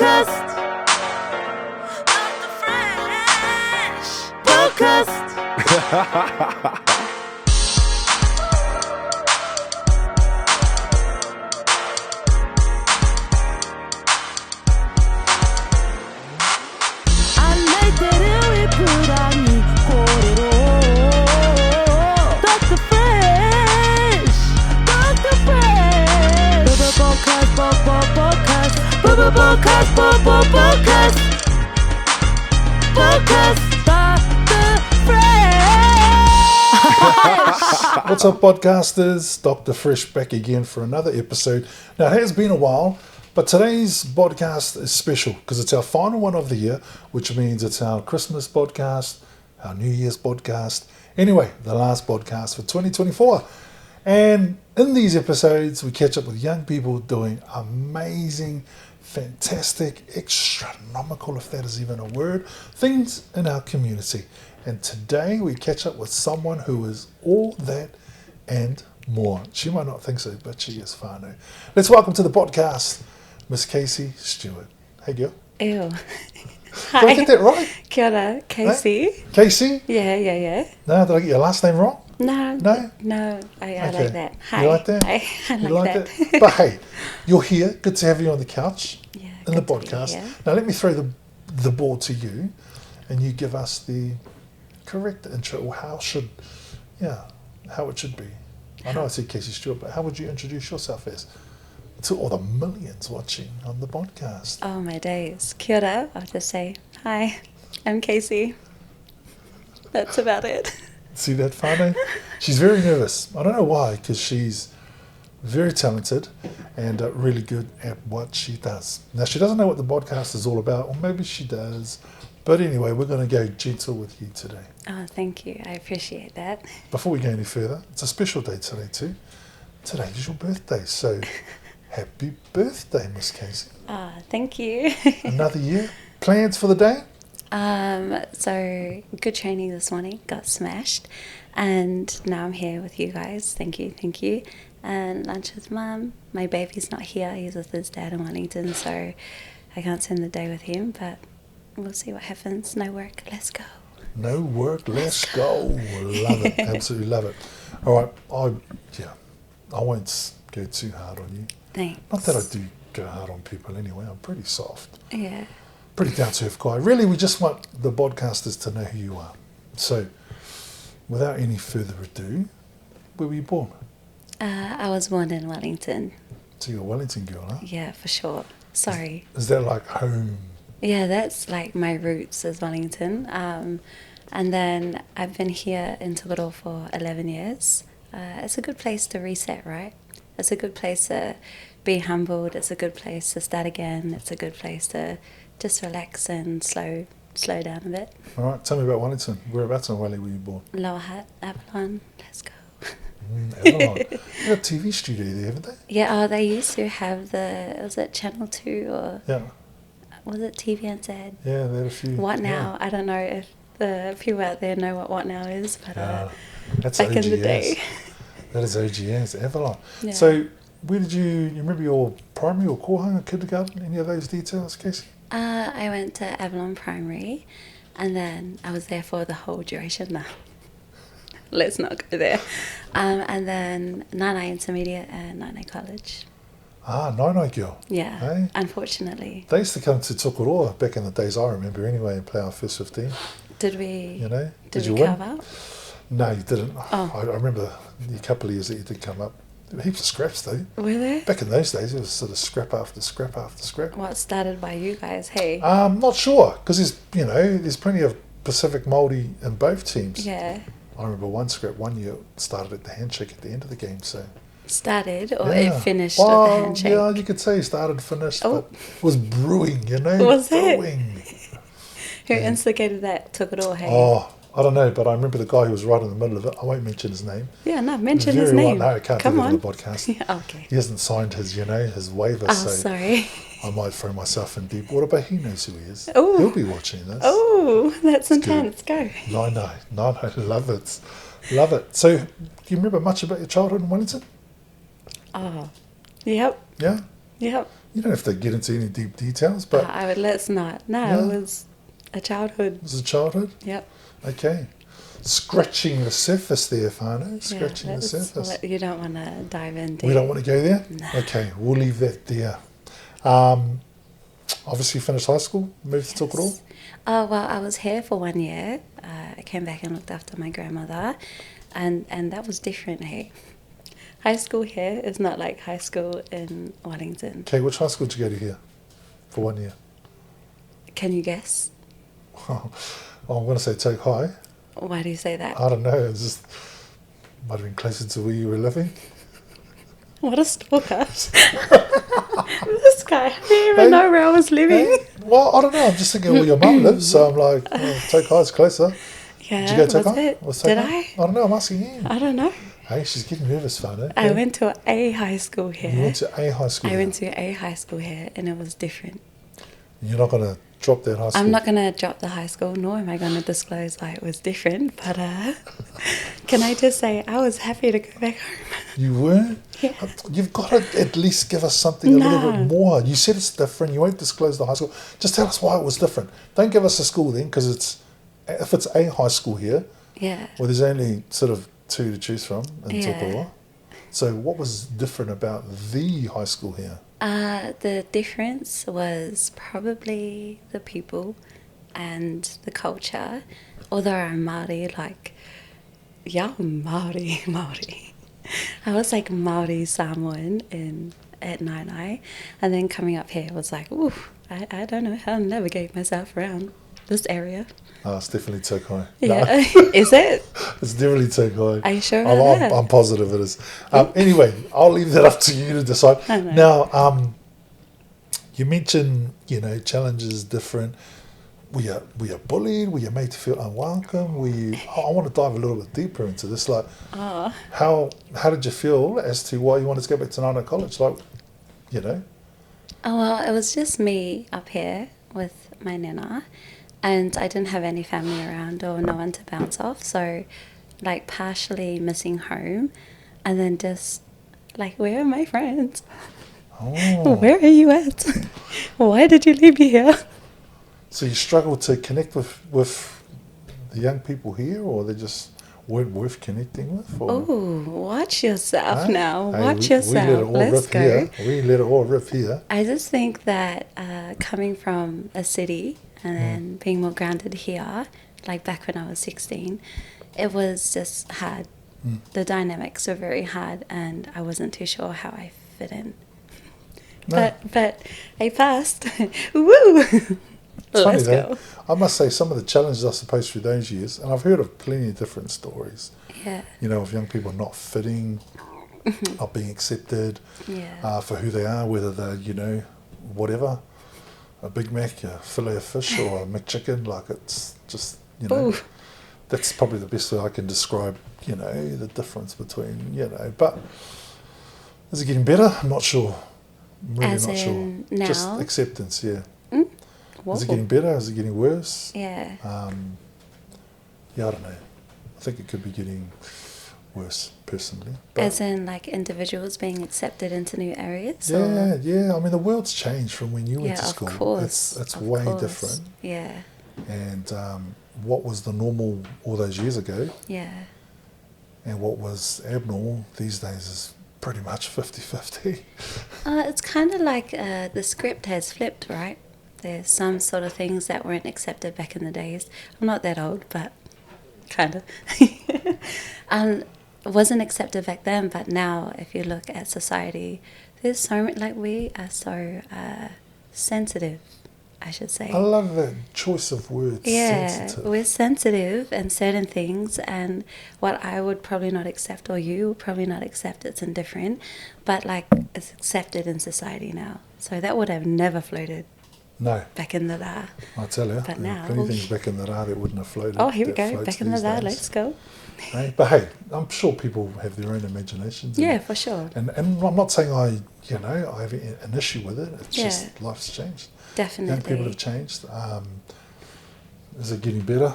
Bodgast. Bodgast. What's up, podcasters? Dr. Fresh back again for another episode. Now, it has been a while, but today's podcast is special because it's our final one of the year, which means it's our Christmas podcast, our New Year's podcast. Anyway, the last podcast for 2024. And in these episodes, we catch up with young people doing amazing, fantastic, astronomical, if that is even a word, things in our community. And today we catch up with someone who is all that and more. She might not think so, but she is whānau. Let's welcome to the podcast, Miss Casey Stewart. Hey, girl. Ew. Hi. Did I get that right? Kia ora, Casey. Hey? Casey? Yeah. No, did I get your last name wrong? No, I like that. Hi. You like that? I like that. But hey, you're here. Good to have you on the couch in the good to be podcast. here. Now let me throw the ball to you, and you give us the correct intro, or how it should be. I know I said Casey Stewart, but how would you introduce yourself as to all the millions watching on the podcast? Oh my days. Kia ora. I'll just say, hi, I'm Casey. That's about it. See that, whānau? She's very nervous. I don't know why, because she's very talented and really good at what she does. Now, she doesn't know what the podcast is all about, or maybe she does. But anyway, we're going to go gentle with you today. Oh, thank you. I appreciate that. Before we go any further, it's a special day today too. Today is your birthday, so happy birthday, Miss Casey. Thank you. Another year. Plans for the day? So good training this morning, got smashed, and now I'm here with you guys. Thank you. And lunch with Mum. My baby's not here, he's with his dad in Wellington, so I can't spend the day with him, but we'll see what happens. No work, let's go. No work, let's go. Love it, absolutely love it. All right, I won't go too hard on you. Thanks. Not that I do go hard on people anyway, I'm pretty soft. Yeah. Pretty down-to-earth guy. Really, we just want the podcasters to know who you are. So, without any further ado, where were you born? I was born in Wellington. So you're a Wellington girl, huh? Yeah, for sure. Sorry. Is that like home? Yeah, that's like my roots is Wellington. And then I've been here in Tokoroa for 11 years. It's a good place to reset, right? It's a good place to be humbled. It's a good place to start again. It's a good place to just relax and slow down a bit. All right, tell me about Wellington. Whereabouts in Welly were you born? Lower Hutt, Avalon. Let's go. Avalon. They got a TV studio there, haven't they? Yeah, they used to have was it Channel 2 or... Yeah. Was it TVNZ? Yeah, they had a few. What Now? Yeah. I don't know if the people out there know what Now is, but that's back OGS. in the day. That is OGS, Avalon. Yeah. So, where did you remember your primary or kohanga, kindergarten, any of those details, Casey? I went to Avalon Primary, and then I was there for the whole duration. No, let's not go there. And then Nānai Intermediate and Nānai College. Nānai girl. Yeah, Hey? unfortunately. They used to come to Tokoroa back in the days, I remember anyway, and play our first 15. Did we? You know? Did you we win? carve out? No, you didn't. Oh. I remember the couple of years that you did come up. There were heaps of scraps though. Were there? Back in those days, it was sort of scrap after scrap after scrap. What started by you guys? Hey. Not sure, because there's plenty of Pacific Māori in both teams. Yeah. I remember one scrap one year started at the handshake at the end of the game. So Started or yeah. it finished with the handshake? Yeah, you could say started, finished, Oh. but it was brewing. Was it? Brewing. Who instigated that? Tokoroa, hey? Oh, I don't know, but I remember the guy who was right in the middle of it. I won't mention his name. Yeah, no, mention Very his name. No, I can't Come do that on. on the podcast. Yeah, okay. He hasn't signed his waiver, Oh, so sorry. I might throw myself in deep water, but he knows who he is. Ooh. He'll be watching this. Oh, that's good. intense. Go. No, love it. Love it. So, do you remember much about your childhood in Wellington? Oh, yep. Yeah? Yep. You don't have to get into any deep details, but Let's not. No, Yeah. it was a childhood. it was a childhood. Yep. Okay. Scratching the surface there, whānau. Yeah, Scratching the that's surface. what you don't want to dive into. We don't want to go there? No. Okay, we'll leave that there. Obviously finished high school, moved to Tokoroa. Oh, well, I was here for 1 year. I came back and looked after my grandmother, and that was different, hey. High school here is not like high school in Wellington. Okay, which high school did you go to here for 1 year? Can you guess? Oh, I'm going to say Toke High. Why do you say that? I don't know, it's just might have been closer to where you were living. What a stalker. This guy, I didn't even know where I was living. Hey, well, I don't know, I'm just thinking where your mum lives, so I'm like, well, Toke High's closer. Yeah, Did you go to was Toke High? it? Was Toke Did High? I? I don't know, I'm asking you. I don't know. Hey, she's getting nervous, whānau. I went to a high school here. You went to a high school I here. went to a high school here, and it was different. You're not going to drop that high school? I'm not going to drop the high school, nor am I going to disclose why it was different. But can I just say I was happy to go back home. You were? Yeah. You've got to at least give us something a little bit more. You said it's different. You won't disclose the high school. Just tell us why it was different. Don't give us a school then, because if it's a high school here, Yeah. well, there's only sort of 2 to choose from in Yeah. Tokoroa. So what was different about the high school here? The difference was probably the people and the culture. Although I'm Māori, like, yeah, Māori. I was like Māori Samoan at Nainai, and then coming up here was like, ooh, I don't know how to navigate myself around this area. Oh, it's definitely Toke High. Yeah, No, is it? it's definitely Toke High. Are you sure about that? I'm positive it is. Anyway, I'll leave that up to you to decide. I know. Now, you mentioned, challenges different. Were you bullied? Were you made to feel unwelcome? I want to dive a little bit deeper into this. Like, how did you feel as to why you wanted to go back to Nainai College? Like, Oh, well, it was just me up here with my nana, and I didn't have any family around or no one to bounce off. So, like, partially missing home, and then just like, where are my friends? Oh. Where are you at? Why did you leave me here? So you struggled to connect with the young people here, or they just weren't worth connecting with? Or? Oh, watch yourself Huh? now. Hey, Watch we yourself. let it all Let's rip go. Here. We let it all rip here. I just think that coming from a city and then being more grounded here, like back when I was 16, it was just hard. The dynamics were very hard, and I wasn't too sure how I fit in. No. But I passed. Woo! It's funny Let's though. go. I must say, some of the challenges I suppose through those years, and I've heard of plenty of different stories. Yeah. Of young people not fitting, not being accepted Yeah. for who they are, whether they're whatever, a Big Mac, a fillet of fish, or a McChicken. Like, it's just Ooh. that's probably the best way I can describe the difference between But is it getting better? I'm not sure. I'm really As not sure. in now? Just acceptance, yeah. Whoa. Is it getting better? Is it getting worse? Yeah. Yeah, I don't know. I think it could be getting worse, personally. But As in, like, individuals being accepted into new areas? yeah. I mean, the world's changed from when you went to of school. course. It's of way course. different. Yeah. And what was the normal all those years ago, Yeah. and what was abnormal these days is pretty much 50-50. It's kind of like the script has flipped, right? There's some sort of things that weren't accepted back in the days. I'm not that old, but kind of. It wasn't accepted back then, but now if you look at society, there's so much, like, we are so sensitive, I should say. I love that choice of words, Yeah, sensitive. we're sensitive in certain things, and what I would probably not accept or you would probably not accept, it's indifferent, but like it's accepted in society now. So that would have never floated No, back in the day. I tell you, But there are now- plenty of things back in the day that wouldn't have floated. Oh, here we that go, floats back in the these day, days. let's go. Hey, but hey, I'm sure people have their own imaginations. Yeah, for sure. And I'm not saying I have an issue with it. It's Yeah. just life's changed. Definitely. Young people have changed. Is it getting better?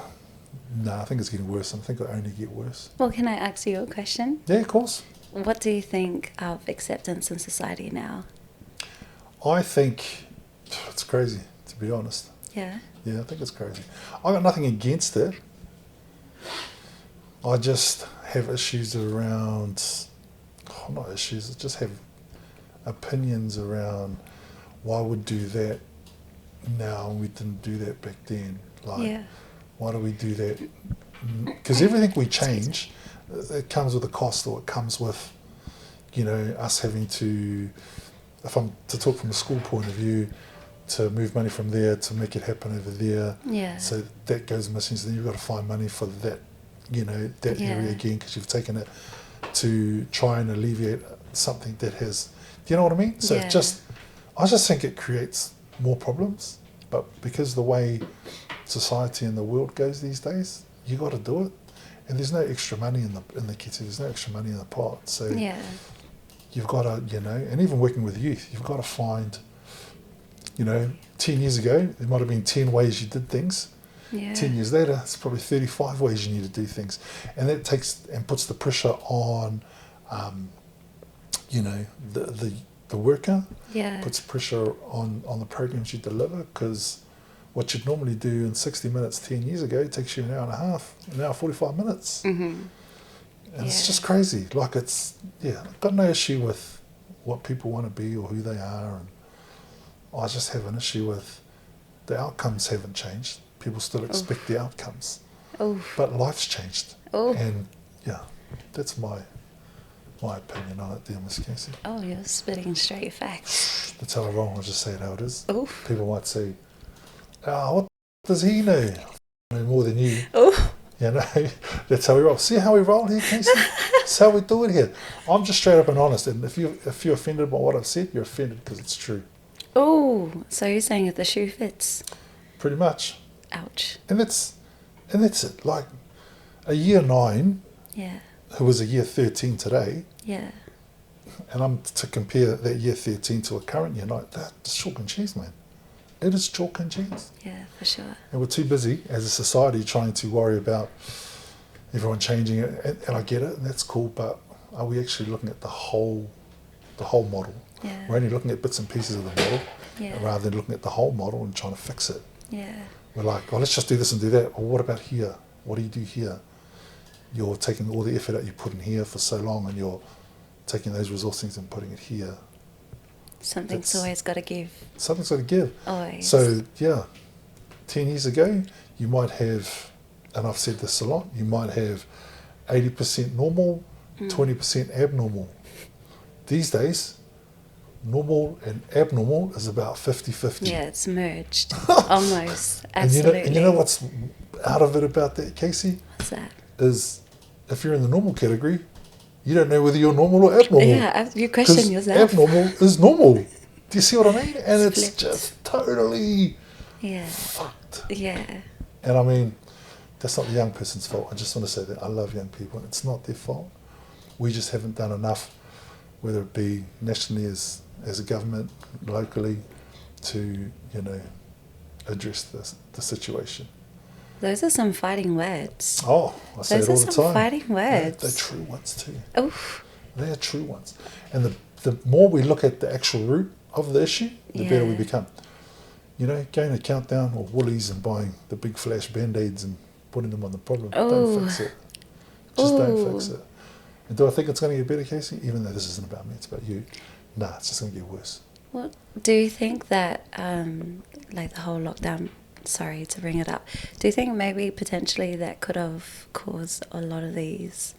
No, I think it's getting worse. I think it'll only get worse. Well, can I ask you a question? Yeah, of course. What do you think of acceptance in society now? I think it's crazy, to be honest. Yeah. Yeah, I think it's crazy. I got nothing against it. I just have issues around, not issues, I just have opinions around why would do that now and we didn't do that back then. Like, Yeah. why do we do that? Because everything we change, it comes with a cost, or it comes with, us having to, if I'm to talk from a school point of view, to move money from there to make it happen over there. Yeah. So that goes missing. So then you've got to find money for that, that area again, because you've taken it to try and alleviate something that has, do you know what I mean? So I just think it creates more problems. But because the way society and the world goes these days, you got to do it. And there's no extra money in the kitty. There's no extra money in the pot. So you've got to, and even working with youth, you've got to find, 10 years ago, there might have been 10 ways you did things. Yeah. 10 years later, it's probably 35 ways you need to do things. And that takes and puts the pressure on, the worker. Yeah. Puts pressure on the programs you deliver, because what you'd normally do in 60 minutes 10 years ago takes you an hour and a half, an hour 45 minutes. Mm-hmm. And it's just crazy. Like, I've got no issue with what people want to be or who they are. And I just have an issue with the outcomes haven't changed. People still expect the outcomes. But life's changed. And that's my opinion on it there, Miss Casey. Oh, you're spitting straight facts. That's how I roll. I'll just say it how it is. Oof. People might say, what does he know? I know more than you. Oh. That's how we roll. See how we roll here, Casey? That's how we do it here. I'm just straight up and honest. And if you're offended by what I've said, you're offended because it's true. Oh, so you're saying if the shoe fits? Pretty much. Ouch. And that's it. Like, a year 9, who was a year 13 today, and I'm to compare that year 13 to a current year 9, that's chalk and cheese, man. It is chalk and cheese. Yeah, for sure. And we're too busy as a society trying to worry about everyone changing it, and I get it, and that's cool, but are we actually looking at the whole model? Yeah. We're only looking at bits and pieces of the model, rather than looking at the whole model and trying to fix it. Yeah. We're like, let's just do this and do that. Well, what about here? What do you do here? You're taking all the effort that you put in here for so long, and you're taking those resources and putting it here. Something's always got to give. Something's got to give. Always. So, 10 years ago, you might have, and I've said this a lot, you might have 80% normal, 20% abnormal. These days, normal and abnormal is about 50-50. Yeah, it's merged. Almost. Absolutely. And you know what's out of it about that, Casey? What's that? Is if you're in the normal category, you don't know whether you're normal or abnormal. Yeah, you question yourself. Abnormal is normal. Do you see what I mean? And it's just totally fucked. Yeah. And I mean, that's not the young person's fault. I just want to say that I love young people. It's not their fault. We just haven't done enough, whether it be nationally as a government, locally, to, address the situation. Those are some fighting words. Oh, I say it all the time. Those are some fighting words. They're true ones too. Oof. They're true ones. And the more we look at the actual root of the issue, the better we become. Going to Countdown or Woolies and buying the big flash Band-Aids and putting them on the problem. Don't fix it. Just don't fix it. And do I think it's going to get better, Casey? Even though this isn't about me, it's about you. Nah, it's just going to get worse. Well, do you think that, like the whole lockdown, sorry to bring it up, do you think maybe potentially that could have caused a lot of these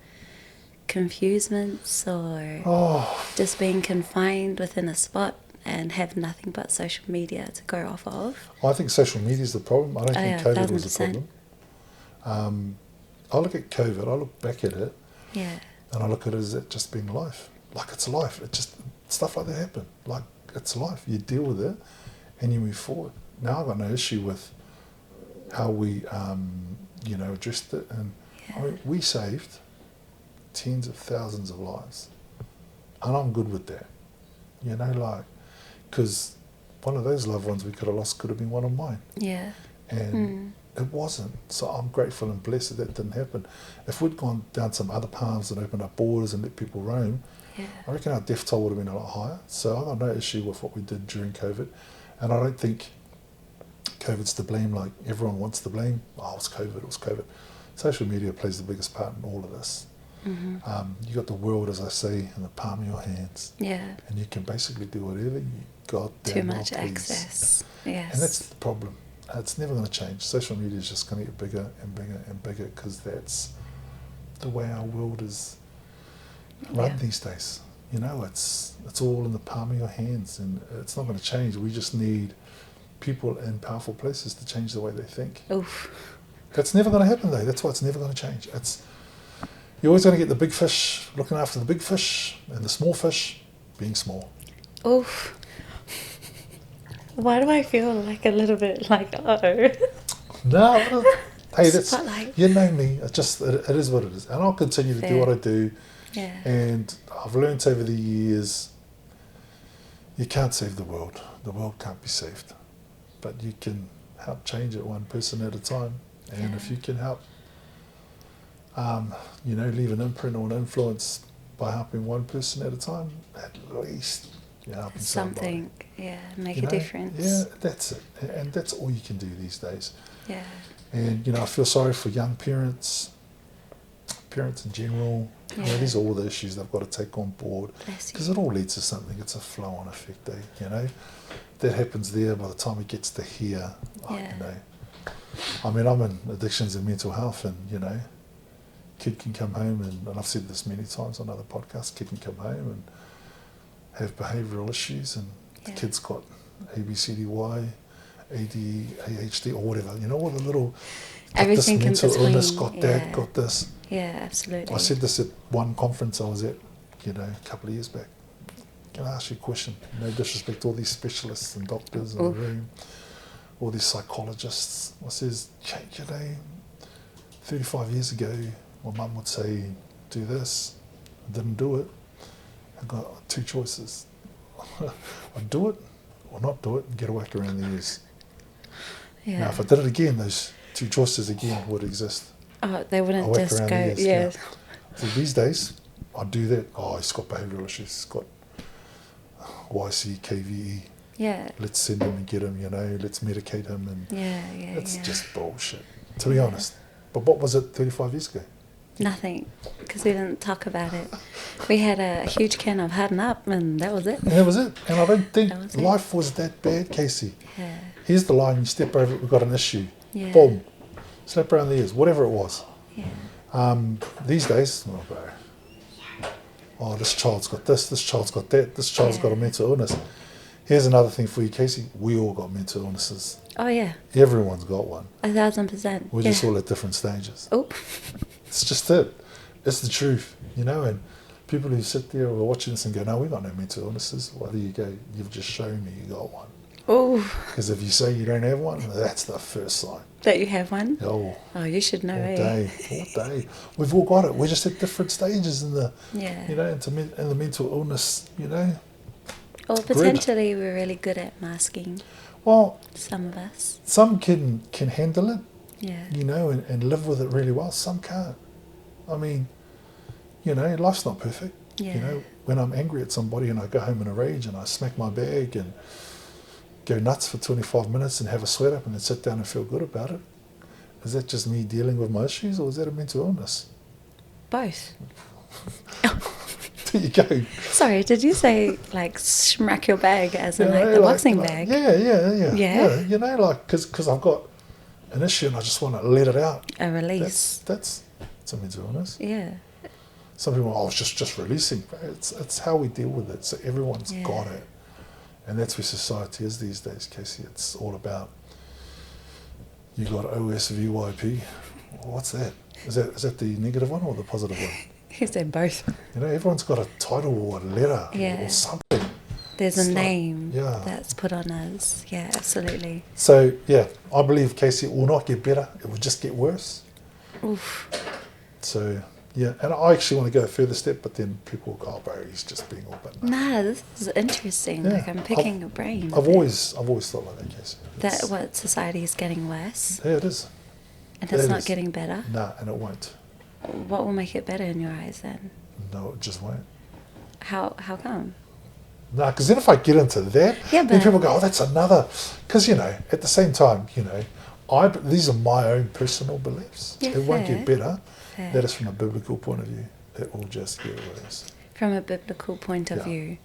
confusements or just being confined within a spot and have nothing but social media to go off of? I think social media is the problem. I don't think COVID was the problem. I look at COVID, I look back at it, and I look at it as it just being life. Like, it's life. It just, stuff like that happen. Like, it's life. You deal with it and you move forward. Now I've got no issue with how we, addressed it. And I mean, we saved tens of thousands of lives. And I'm good with that. Because one of those loved ones we could have lost could have been one of mine. Yeah. And it wasn't. So I'm grateful and blessed that didn't happen. If we'd gone down some other paths and opened up borders and let people roam, Yeah. I reckon our death toll would have been a lot higher. So I've got no issue with what we did during COVID. And I don't think COVID's to blame like everyone wants to blame. Oh, it was COVID, it was COVID. Social media plays the biggest part in all of this. Mm-hmm. You got the world, as I say, in the palm of your hands. Yeah. And you can basically do whatever you goddamn Too much well please. access. Yes. And that's the problem. It's never going to change. Social media is just going to get bigger and bigger and bigger because that's the way our world is run these days. You know, it's all in the palm of your hands, and it's not going to change. We just need people in powerful places to change the way they think. Oof. That's never going to happen, though. That's why it's never going to change. You're always going to get the big fish looking after the big fish, and the small fish being small. Oof. Why do I feel like a little bit like, uh-oh? No, hey, that's, Spotlight. you know me. It is what it is. And I'll continue to do what I do. Yeah. And I've learnt over the years, you can't save the world. The world can't be saved. But you can help change it one person at a time. And if you can help, leave an imprint or an influence by helping one person at a time, at least you're helping something. somebody. Yeah, make a difference. Yeah, that's it. And that's all you can do these days. Yeah. And, I feel sorry for young parents in general. Yeah. These are all the issues they've got to take on board. Bless you. Because it all leads to something. It's a flow-on effect, That happens there by the time it gets to here. I mean, I'm in addictions and mental health, and, kid can come home, and I've said this many times on other podcasts, kid can come home and have behavioural issues, and the kid's got ABCDY, AD, AHD, or whatever, all the little, everything got this mental in between. illness, got that, got this. Yeah, absolutely. I said this at one conference I was at, a couple of years back. Can I ask you a question? No disrespect to all these specialists and doctors in the room, all these psychologists. I says, 35 years ago, my mum would say, do this. I didn't do it. I got two choices. I'd do it or not do it and get a whack around the ears. Yeah. Now, if I did it again, those two choices again would exist. Oh, they wouldn't just go, yeah. So these days, I do that. Oh, he's got behavioural issues. He's got YCKVE. Yeah. Let's send him and get him, let's medicate him. And it's yeah. just bullshit, to be honest. But what was it 35 years ago? Nothing, because we didn't talk about it. We had a huge can of Harden Up, and that was it. And that was it. And I don't think life was that bad, Casey. Yeah. Here's the line, you step over it, we've got an issue. Yeah. Boom. Slap around the ears, whatever it was. Yeah. These days, this child's got this child's got that, this child's got a mental illness. Here's another thing for you, Casey. We all got mental illnesses. Oh, yeah. Everyone's got one. 1,000%. We're just all at different stages. Oh. It's just it. It's the truth, and people who sit there or are watching this and go, no, we've got no mental illnesses. Well, there you go. You've just shown me you got one. Oh. Because if you say you don't have one, that's the first sign. That you have one? Oh, you should know, all day. We've all got it. We're just at different stages in the, yeah. in the mental illness, Or potentially we're really good at masking. Well, some of us. Some can handle it. Yeah. And live with it really well. Some can't. I mean, life's not perfect. Yeah. When I'm angry at somebody and I go home in a rage and I smack my bag and go nuts for 25 minutes and have a sweat up and then sit down and feel good about it, is that just me dealing with my issues, or is that a mental illness? Both. There you go. Sorry, did you say smack your bag as in the boxing bag? Yeah. Because I've got an issue and I just want to let it out. A release. That's a mental illness. Yeah. Some people, it's just releasing. It's how we deal with it. So everyone's got it. And that's where society is these days, Casey. It's all about, you got OSVYP. What's that? Is that the negative one or the positive one? He said both. Everyone's got a title or a letter or something. There's a name that's put on us. Yeah, absolutely. So, I believe, Casey, it will not get better. It will just get worse. Oof. So, and I actually want to go a further step, but then people will go, bro, he's just being all but Nah, this is interesting. I'm picking your brain. I've always thought like that, Casey. That what society is getting worse? Yeah, it is. And it's It not is. getting better? Nah, and it won't. What will make it better in your eyes then? No, it just won't. How come? Nah, because then if I get into that, Yeah, then but- people go, oh, that's another. Because, at the same time, these are my own personal beliefs. Yeah, It won't get fair. better. Fair. That is from a biblical point of view. It will just get worse. From a biblical point of Yeah. view,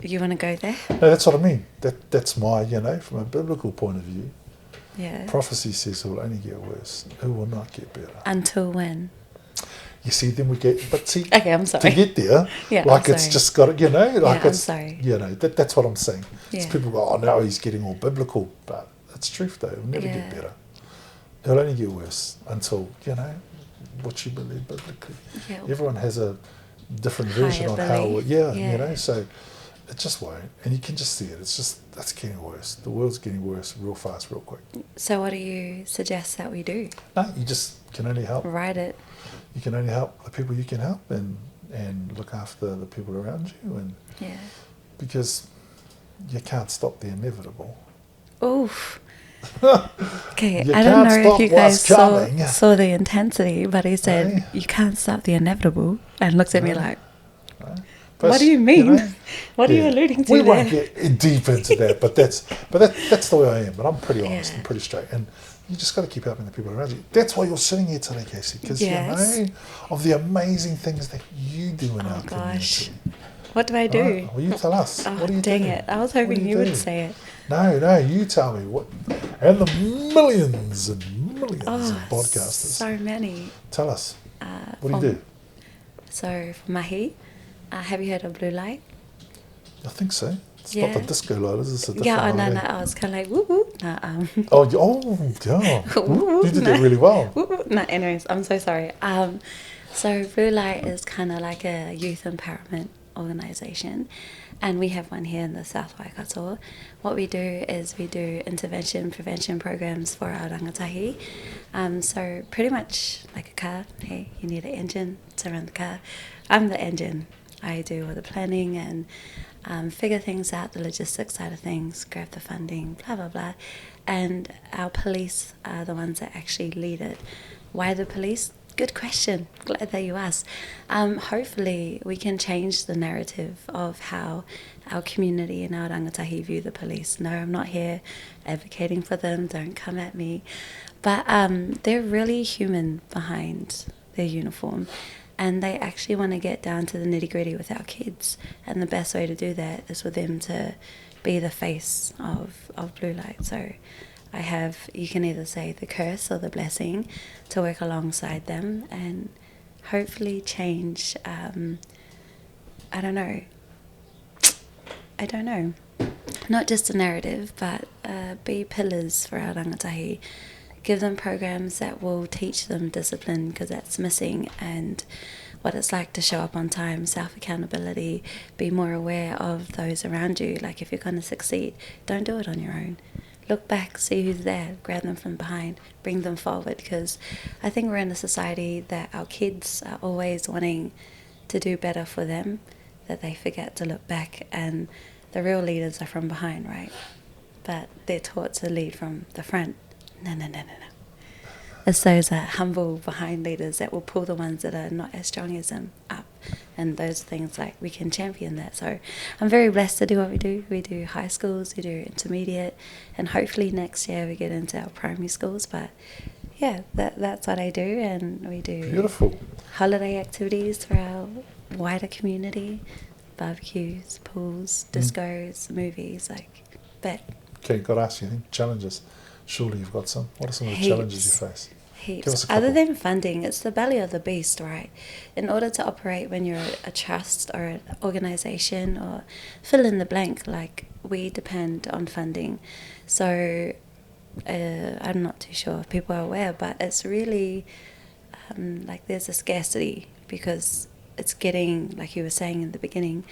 you want to go there? No, that's what I mean. That's my, from a biblical point of view, Yeah. prophecy says it will only get worse. It will not get better. Until when? You see, then we get, but see, Okay, I'm to sorry. get there, Yeah, like I'm it's sorry. just got to, like I'm it's, sorry. that's what I'm saying. It's Yeah. people go, oh, no, he's getting all biblical, but it's truth though. It'll never Yeah. get better. It'll only get worse until, what you believe biblically. Yeah. Everyone has a different Higher version on how, belief. yeah, so it just won't. And you can just see it. That's getting worse. The world's getting worse real fast, real quick. So what do you suggest that we do? No, you just can only help. Write it. You can only help the people you can help and look after the people around you, and Yeah. because you can't stop the inevitable. Oof. Okay, You I don't can't know if stop you guys what's coming. saw the intensity, but he said, Aye. you can't stop the inevitable, and looked at me Aye. like, Right? what do you mean? know, What are you yeah. alluding to We there? won't get deep into that, but that's the way I am. But I'm pretty honest Yeah. and pretty straight, and you just got to keep helping the people around you. That's why you're sitting here today, Casey, because Yes. of the amazing things that you do in Oh our gosh. community. What do I do? Right? Well, you tell us. Oh, What do you dang do? it. I was What hoping do you would do? say it. No, you tell me what. And the millions and millions of Oh, podcasters. so many. Tell us. What do you do? So, for mahi, have you heard of blue light? I think so. It's Yeah. not the disco light, is it? It's a different Yeah, one, no, eh? no, I was kind of like, woo woo. No, Yeah. Woo, You did no. that really well. woo, woo. No, anyways, I'm so sorry. So Blue Light is kind of like a youth empowerment organisation, and we have one here in the South Waikato. What we do is we do intervention prevention programs for our rangatahi. So pretty much like a car. Hey, you need an engine to run the car. I'm the engine. I do all the planning and figure things out, the logistics side of things, grab the funding, blah, blah, blah. And our police are the ones that actually lead it. Why the police? Good question. Glad that you asked. Hopefully we can change the narrative of how our community and our rangatahi view the police. No, I'm not here advocating for them. Don't come at me. But they're really human behind their uniform. And they actually want to get down to the nitty-gritty with our kids. And the best way to do that is for them to be the face of Blue Light. So I have, you can either say the curse or the blessing, to work alongside them and hopefully change, I don't know, not just a narrative, but be pillars for our rangatahi. Give them programs that will teach them discipline, because that's missing, and what it's like to show up on time, self-accountability, be more aware of those around you. Like, if you're going to succeed, don't do it on your own. Look back, see who's there, grab them from behind, bring them forward, because I think we're in a society that our kids are always wanting to do better for them, that they forget to look back, and the real leaders are from behind, right? But they're taught to lead from the front. No. It's those humble behind leaders that will pull the ones that are not as strong as them up. And those things, like, we can champion that. So I'm very blessed to do what we do. We do high schools, we do intermediate, and hopefully next year we get into our primary schools. But yeah, that's what I do. And we do Beautiful. holiday activities for our wider community, barbecues, pools, discos, movies, like that. Okay, got to ask you then. Challenges. Surely you've got some. What are some of the challenges you face? Give us Heaps. a Other couple. than funding, it's the belly of the beast, right? In order to operate when you're a trust or an organization or fill in the blank, like, we depend on funding. So I'm not too sure if people are aware, but it's really like there's a scarcity, because it's getting, like you were saying in the beginning,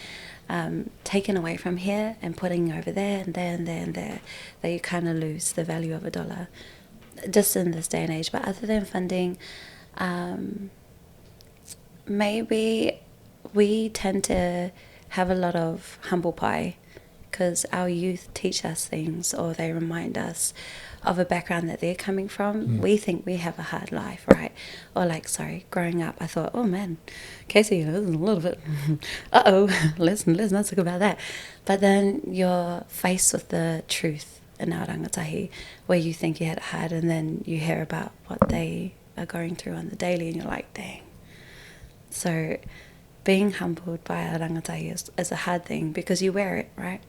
taken away from here and putting over there and there and there and there, that you kind of lose the value of a dollar just in this day and age. But other than funding, maybe we tend to have a lot of humble pie because our youth teach us things, or they remind us of a background that they're coming from. We think we have a hard life, right? Or like, sorry, growing up, I thought, oh man, Casey, this is a little bit, let's not talk about that. But then you're faced with the truth in our rangatahi, where you think you had it hard, and then you hear about what they are going through on the daily, and you're like, dang. So being humbled by our rangatahi is a hard thing, because you wear it, right?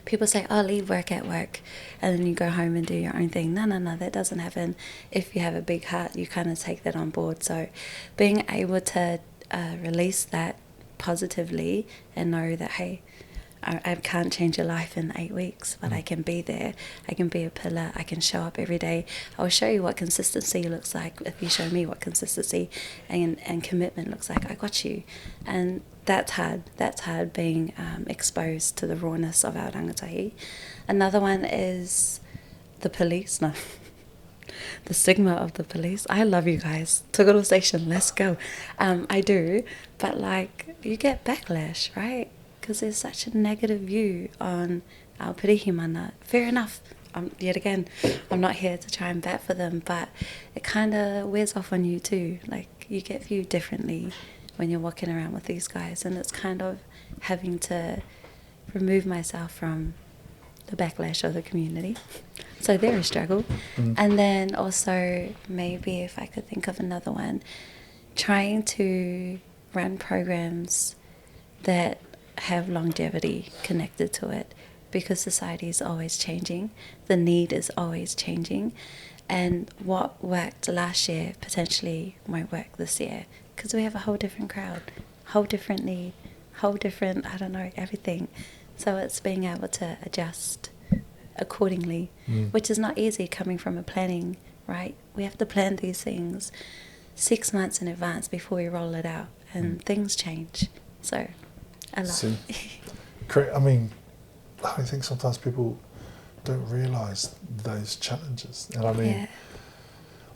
People say, oh, leave work at work, and then you go home and do your own thing. No, that doesn't happen. If you have a big heart, you kind of take that on board. So being able to release that positively and know that, hey, I can't change your life in 8 weeks, but I can be there. I can be a pillar. I can show up every day. I'll show you what consistency looks like if you show me what consistency and commitment looks like. I got you. And that's hard. That's hard, being exposed to the rawness of our rangatahi. Another one is the police. No. The stigma of the police. I love you guys. Tokoroa Station, let's go. I do. But like, you get backlash, right? Because there's such a negative view on our pirihimana. Fair enough. Yet again, I'm not here to try and bat for them, but it kind of wears off on you too. Like, you get viewed differently when you're walking around with these guys, and it's kind of having to remove myself from the backlash of the community. So they're a struggle. And then also, maybe if I could think of another one, trying to run programs that have longevity connected to it, because society is always changing, the need is always changing, and what worked last year potentially won't work this year, because we have a whole different crowd, whole different need, whole different, I don't know, everything. So it's being able to adjust accordingly, which is not easy coming from a planning, right? We have to plan these things 6 months in advance before we roll it out, and things change. So I love it. I mean, I think sometimes people don't realise those challenges. And I mean,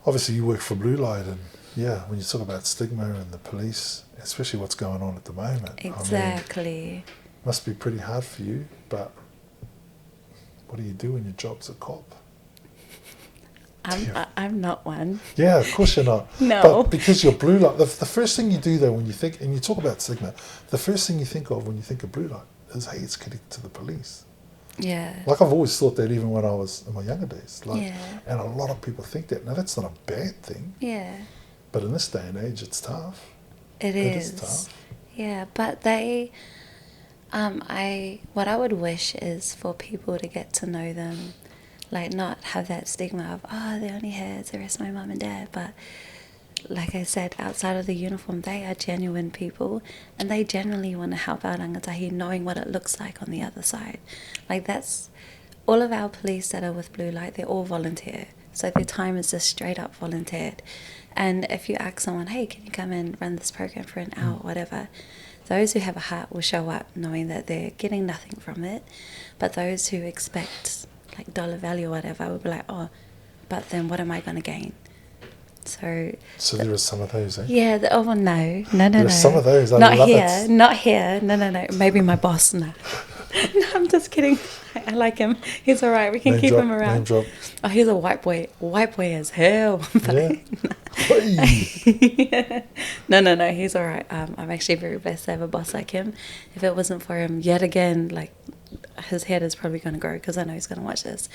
obviously you work for Blue Light, and when you talk about stigma and the police, especially what's going on at the moment. Exactly. I mean, must be pretty hard for you, but what do you do when your job's a cop? I'm not one. Yeah, of course you're not. No. But because you're Blue Light, the first thing you do though when you think, and you talk about stigma, the first thing you think of when you think of Blue Light is, hey, it's connected to the police. Yeah. Like, I've always thought that, even when I was in my younger days. Like, and a lot of people think that. Now, that's not a bad thing. Yeah. But in this day and age, it's tough. It is tough. Yeah, but they, what I would wish is for people to get to know them, like, not have that stigma of, oh, they're only here to arrest my mum and dad. But like I said, outside of the uniform, they are genuine people, and they genuinely want to help our rangatahi, knowing what it looks like on the other side. Like, that's all of our police that are with Blue Light, they're all volunteer. So their time is just straight up volunteered. And if you ask someone, hey, can you come and run this program for an hour or whatever, those who have a heart will show up knowing that they're getting nothing from it. But those who expect like dollar value or whatever will be like, oh, but then what am I going to gain? So there are some of those, eh? Yeah. No. There are some of those. Not here. No. Maybe my boss. No. No, I'm just kidding. I like him. He's all right. We can keep him around. Name drop. Oh, he's a white boy. White boy as hell. Yeah. No. He's all right. I'm actually very blessed to have a boss like him. If it wasn't for him, yet again, like, his head is probably going to grow, because I know he's going to watch this.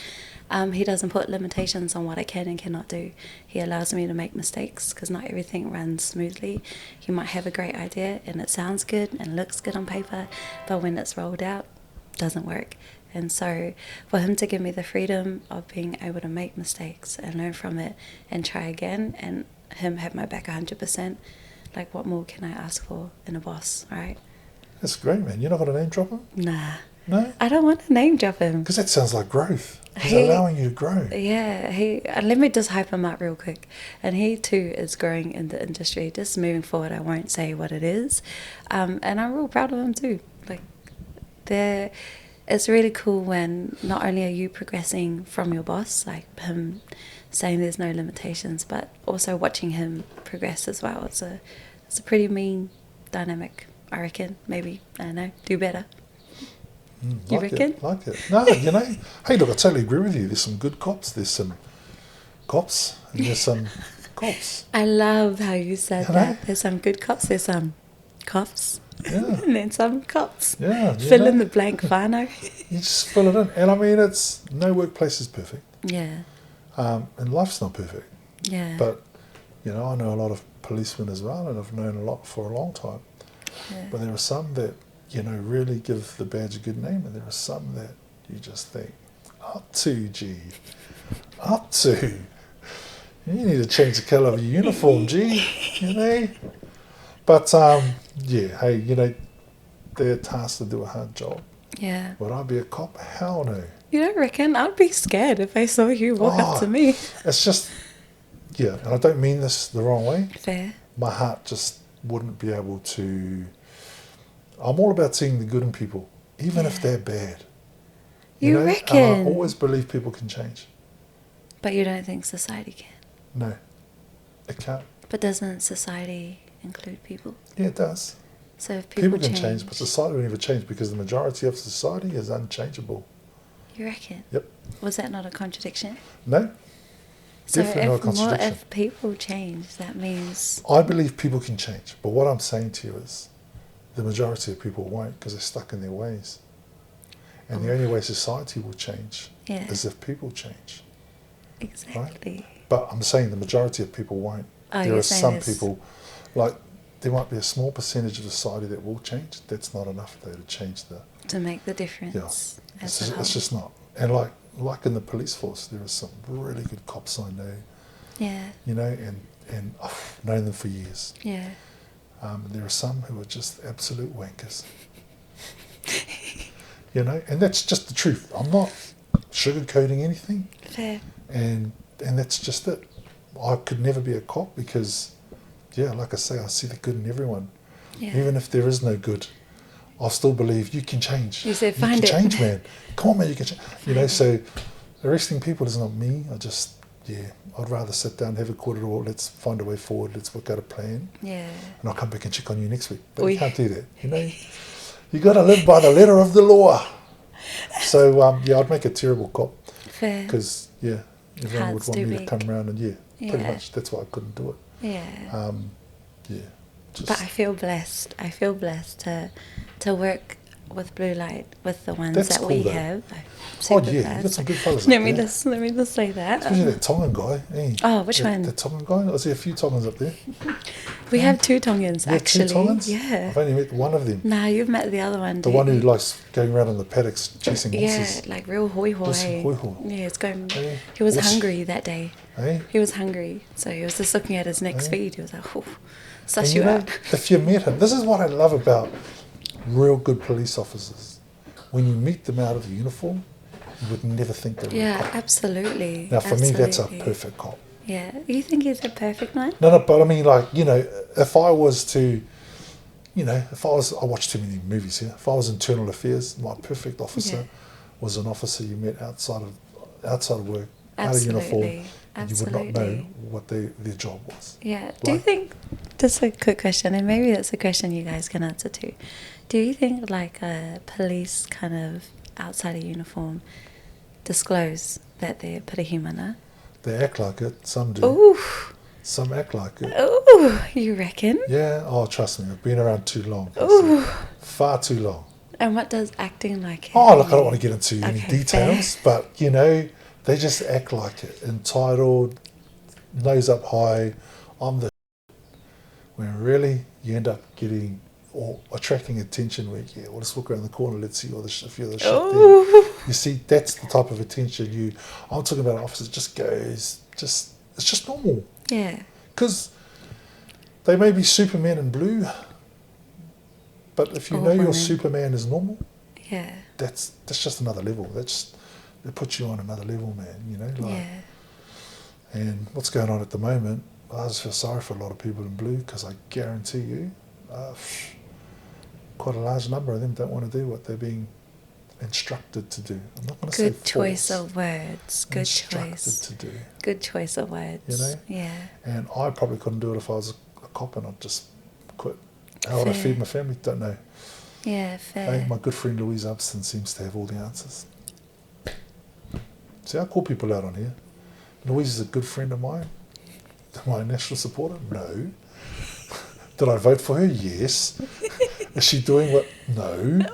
He doesn't put limitations on what I can and cannot do. He allows me to make mistakes, because not everything runs smoothly. You might have a great idea and it sounds good and looks good on paper, but when it's rolled out, it doesn't work. And so for him to give me the freedom of being able to make mistakes and learn from it and try again, and him have my back 100%, like, what more can I ask for in a boss, right? That's great, man. You're not going to name drop him? Nah. No? I don't want to name drop him. Because that sounds like growth. He's allowing you to grow. Yeah, let me just hype him up real quick. And he too is growing in the industry. Just moving forward, I won't say what it is. And I'm real proud of him too. Like, it's really cool when not only are you progressing from your boss, like him saying there's no limitations, but also watching him progress as well. It's a pretty mean dynamic, I reckon. Maybe, I don't know, do better. You reckon? Like it. No, you know, hey, look, I totally agree with you. There's some good cops. There's some cops, and there's some cops. I love how you said You know? that. There's some good cops, there's some cops, Yeah, and then some cops. yeah. Fill in the blank, whānau. You just fill it in. And I mean, it's no workplace is perfect. Yeah, And life's not perfect. yeah. But, you know, I know a lot of policemen as well, and I've known a lot for a long time. Yeah. But there are some that, you know, really give the badge a good name, and there are some that you just think, up to, G. Up to. You need to change the colour of your uniform, G. You know? But, yeah, hey, you know, they're tasked to do a hard job. Yeah. Would I be a cop? Hell no. You don't reckon? I'd be scared if I saw you walk up to me. It's just, yeah, and I don't mean this the wrong way. Fair. My heart just wouldn't be able to. I'm all about seeing the good in people, even if they're bad. You know? reckon? And I always believe people can change. But you don't think society can? No, it can't. But doesn't society include people? Yeah, it does. So if people can change, but society will never change because the majority of society is unchangeable. You reckon? Yep. Was that not a contradiction? No, So definitely not a contradiction. if people change, that means... I believe people can change, but what I'm saying to you is the majority of people won't because they're stuck in their ways. And the only way society will change is if people change. Exactly. Right? But I'm saying the majority of people won't. Oh, There you're are saying some there's- people, like there might be a small percentage of society that will change. That's not enough though to change the... To make the difference. Yeah. As It's a whole. just not. And like in the police force, there are some really good cops I know, Yeah. you know, and I've known them for years. Yeah. And there are some who are just absolute wankers. You know, and that's just the truth. I'm not sugarcoating anything, Fair. and that's just it. I could never be a cop because, yeah, like I say, I see the good in everyone. Yeah. Even if there is no good, I still believe you can change. You said you find can it. change, man. Come on, man, you can change. You know, so arresting people is not me. I'd rather sit down, have a quarter to all, let's find a way forward, let's work out a plan, Yeah. and I'll come back and check on you next week. But Oi. you can't do that, you know. You got to live by the letter of the law. So, I'd make a terrible cop Fair. because, everyone Heart's would want too me big. to come around and, pretty Yeah. much, that's why I couldn't do it. Yeah. Just, But I feel blessed. I feel blessed to work with Blue Light, with the ones That's that cool, we though. have. oh, yeah, you got some good fellas Let up me there. just say that. Especially that Tongan guy. Eh? Oh, which one? The Tongan guy? I see a few Tongans up there. We have two Tongans, Yeah, actually. two Tongans? Yeah. I've only met one of them. Nah, you've met the other one. The one who likes going around in the paddocks chasing Yeah, horses. like real hoi hoi. Just hoi hoi. Yeah, it's going. Eh? He was What's- hungry that day. Eh? He was hungry, so he was just looking at his next Eh? feed. He was like, "Oh, And suss you you know, out." if you met him, this is what I love about real good police officers. When you meet them out of the uniform, you would never think they were a Yeah, cop. absolutely. Now, for me, that's a absolutely. perfect cop. Yeah, you think he's a perfect man? No, but I mean, like, you know, if I was to, I watch too many movies here. If I was internal affairs, my perfect officer was an officer you met outside of work, out of uniform, Absolutely. and you would not know Absolutely. what their job was. Yeah. Do you Like- think, just a quick question, and maybe that's a question you guys can answer too. Do you think like police kind of outside of uniform disclose that they're pirihimana? They act like it. Some do. Ooh, Some act like it. ooh, you reckon? Yeah. Oh, trust me. I've been around too long. Ooh. Far too long. And what does acting like? Oh, look, I don't want to get into any Okay, details, but, you know, they just act like it. Entitled, nose up high, I'm the when really you end up getting or attracting attention where, we'll just walk around the corner, let's see if you're the shit there. Ooh. You see, that's the type of attention I'm talking about. Officers just goes, it's just normal. Yeah. Because they may be Superman in blue, but if you Or know your women. Superman is normal, Yeah. that's just another level. It puts you on another level, man. You know, like. Yeah. And what's going on at the moment, I just feel sorry for a lot of people in blue because I guarantee you, quite a large number of them don't want to do what they're being instructed to do. I'm not going to say Good choice forced, of words. Good instructed choice. to do. Good choice of words. You know? Yeah. And I probably couldn't do it if I was a cop and I'd just quit. How would I Fair. feed my family? Don't know. Yeah, fair. Hey, my good friend Louise Upston seems to have all the answers. See, I call people out on here. Louise is a good friend of mine. Am I a national supporter? No. Did I vote for her? Yes. Is she doing what? No.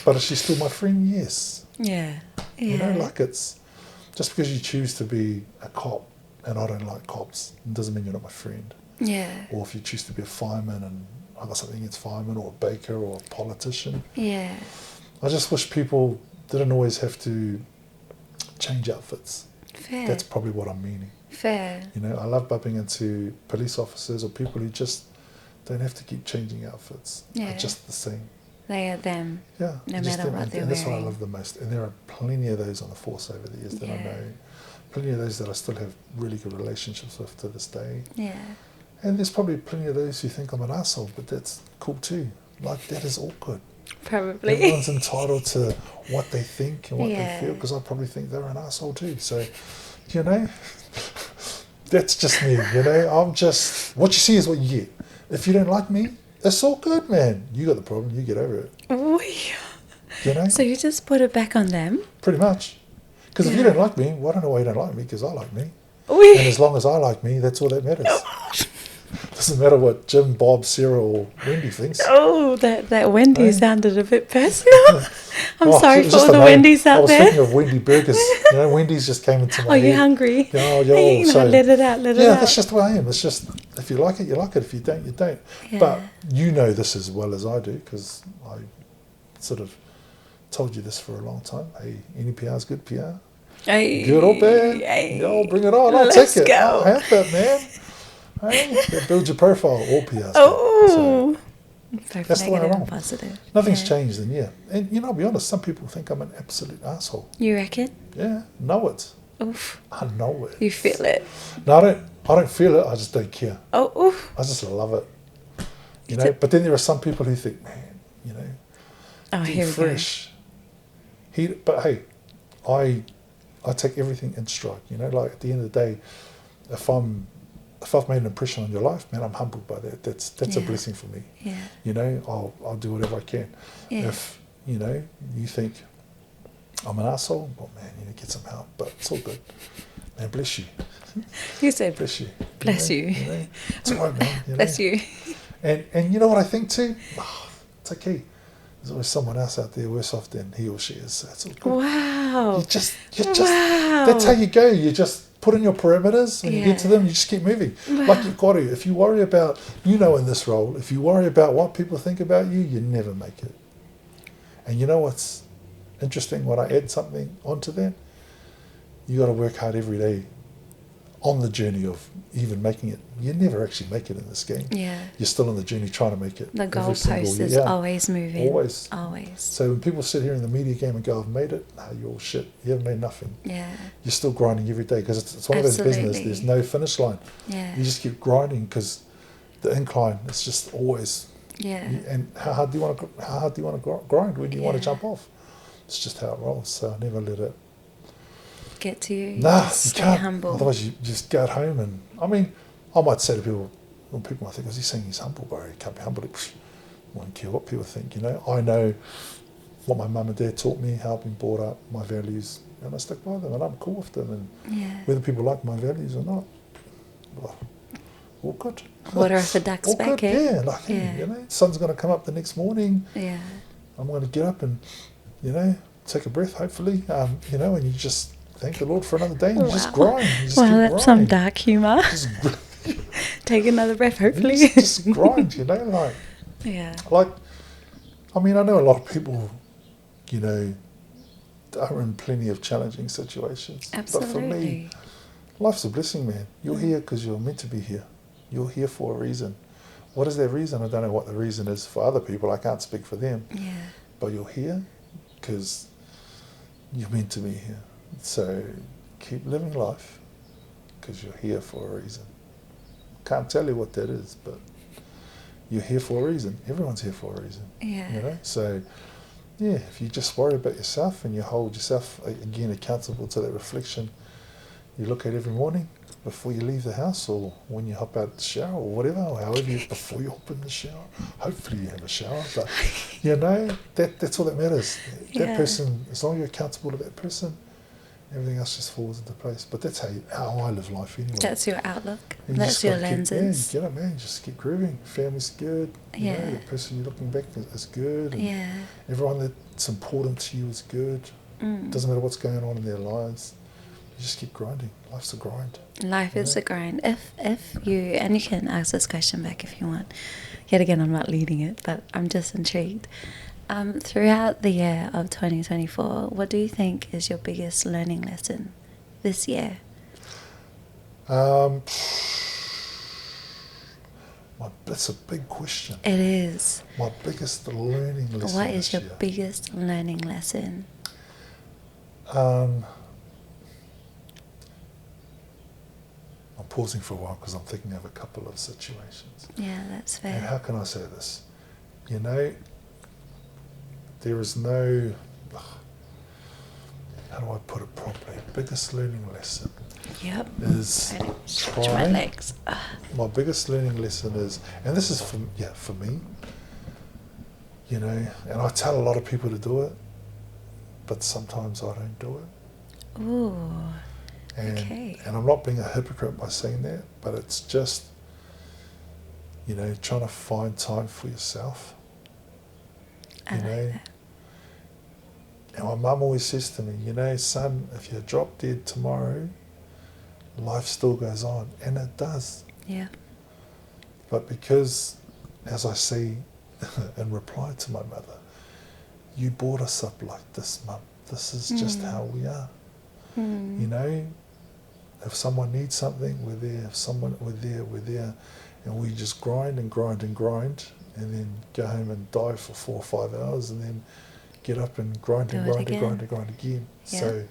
But is she still my friend? Yes. Yeah. You know, like it's just because you choose to be a cop and I don't like cops, it doesn't mean you're not my friend. Yeah. Or if you choose to be a fireman and I got something against fireman or a baker or a politician. Yeah. I just wish people didn't always have to change outfits. Fair. That's probably what I'm meaning. Fair. You know, I love bumping into police officers or people who just don't have to keep changing outfits. Yeah. They're just the same. They are them. Yeah. No just matter them. what And they're that's what I wearing. love the most. And there are plenty of those on the force over the years that I Yeah. know. Plenty of those that I still have really good relationships with to this day. Yeah. And there's probably plenty of those who think I'm an asshole, but that's cool too. Like, that is all good. Probably. Everyone's entitled to what they think and what Yeah. they feel, because I probably think they're an asshole too. So, you know, that's just me, you know. I'm just, what you see is what you get. If you don't like me, it's all good, man. You got the problem, you get over it. You know? So you just put it back on them? Pretty much. Because if you Yeah. don't like me, well, I don't know why you don't like me, because I like me. Wee. And as long as I like me, that's all that matters. Doesn't matter what Jim, Bob, Sarah, or Wendy thinks. Oh, that Wendy Hey. sounded a bit personal. I'm Oh, sorry it was for just all a the name. Wendy's I out was there. thinking of Wendy Burgers. You know, Wendy's just came into my Oh, head. you're hungry. Yeah, Hey, so, let it out, let it yeah, out. that's just the way I am. It's just, if you like it, you like it. If you don't, you don't. Yeah. But you know this as well as I do, because I sort of told you this for a long time. Hey, any PR is good PR. Hey, Good or bad, hey. yo, bring it on. I'll Let's take it. go. I'll have that, man. Hey, that builds your profile. All PR's good. So Oh. Both that's the way I negative roll. and positive. nothing's Yeah. changed, and yeah. And, you know, I'll be honest, some people think I'm an absolute asshole. You reckon? Yeah, know it. Oof. I know it. You feel it. No, I don't feel it. I just don't care. Oh, oof. I just love it. You It's know, a- but then there are some people who think, man, you know, Oh, deep here we fresh. But hey, I take everything in stride. You know, like at the end of the day, if I've made an impression on your life, man, I'm humbled by that. That's a Yeah. blessing for me. go. Yeah. You know, I'll do whatever I can. Yeah. If you know you think I'm an asshole, well, man, you need to get some help. But it's all good. Man, bless you. You said, Bless you. Bless you. know? It's all right, man. You know? bless you. And you know what I think too? Oh, it's okay. There's always someone else out there worse off than he or she is. That's all good. Wow. You just. Wow. That's how you go. You just put in your parameters. When you get to Yeah. them, you just keep moving. Wow. Like you've got to. If you worry about, in this role, if you worry about what people think about you, you never make it. And you know what's interesting? When I add something onto that, you got to work hard every day on the journey of even making it. You never actually make it in this game. Yeah. You're still on the journey trying to make it. The every single goalpost year. is Yeah. always moving. Always. Always. So when people sit here in the media game and go, I've made it, nah, you're all shit. You haven't made nothing. Yeah. You're still grinding every day, because it's one of those businesses. Absolutely. There's no finish line. Yeah. You just keep grinding, because the incline is just always. Yeah. And how hard do you want to grind when you want to Yeah. jump off? It's just how it rolls. So I never let it. Get to you. Nah, Just you stay can't. humble. Otherwise, you just go at home and. I mean, I might say to people, well, people might think, is he saying he's humble, bro? He can't be humble. I won't care what people think, you know. I know what my mum and dad taught me, how I've been brought up, my values, and I stick by them, and I'm cool with them. And Yeah. whether people like my values or not, well, all good. Water off a duck's all back, good, eh? yeah. Like, Yeah. you know, sun's going to come up the next morning. Yeah. I'm going to get up and, you know, take a breath, hopefully, you know, and you just thank the Lord for another day, and you just Wow. grind. You just Well, keep that's some grinding. dark humour. Just, Take another breath, hopefully. just grind, you know, Yeah. like, I mean, I know a lot of people, you know, are in plenty of challenging situations. But for me, Absolutely. life's a blessing, man. You're here because you're meant to be here. You're here for a reason. What is that reason? I don't know what the reason is for other people. I can't speak for them. Yeah. But you're here because you're meant to be here. So keep living life because you're here for a reason. Can't tell you what that is, but you're here for a reason. Everyone's here for a reason. Yeah. You know? So, yeah, if you just worry about yourself and you hold yourself, again, accountable to that reflection you look at every morning, before you leave the house, or when you hop out the shower, or whatever, or however before you hop in the shower. Hopefully you have a shower, but that's all that matters. That person, as long as you're accountable to that person, everything else just falls into place. But that's how I live life anyway. That's your outlook. And That's your lenses. You get it, man. Just keep grooving. Family's good. You know, the person you're looking back is good. And everyone that's important to you is good. Doesn't matter what's going on in their lives. You just keep grinding. Life's a grind. Life is a grind. If you, and you can ask this question back if you want. Yet again, I'm not leading it, but I'm just intrigued. Throughout the year of 2024, what do you think is your biggest learning lesson this year? That's a big question. It is. My biggest learning lesson. What is your biggest learning lesson? I'm pausing for a while because I'm thinking of a couple of situations. Yeah, that's fair. And how can I say this? You know, there is no, how do I put it properly? Biggest learning lesson is stretch my legs. My biggest learning lesson is, and this is for me, you know, and I tell a lot of people to do it, but sometimes I don't do it. Ooh. And I'm not being a hypocrite by saying that, but it's just, you know, trying to find time for yourself. I like that. And my mum always says to me, you know, son, if you drop dead tomorrow, life still goes on. And it does. Yeah. But because, as I say in reply to my mother, you brought us up like this, Mum. This is just how we are. You know, if someone needs something, we're there. If someone, we're there. And we just grind and grind and grind, and then go home and die for 4 or 5 hours, and then get up and grind and grind again. Yeah. So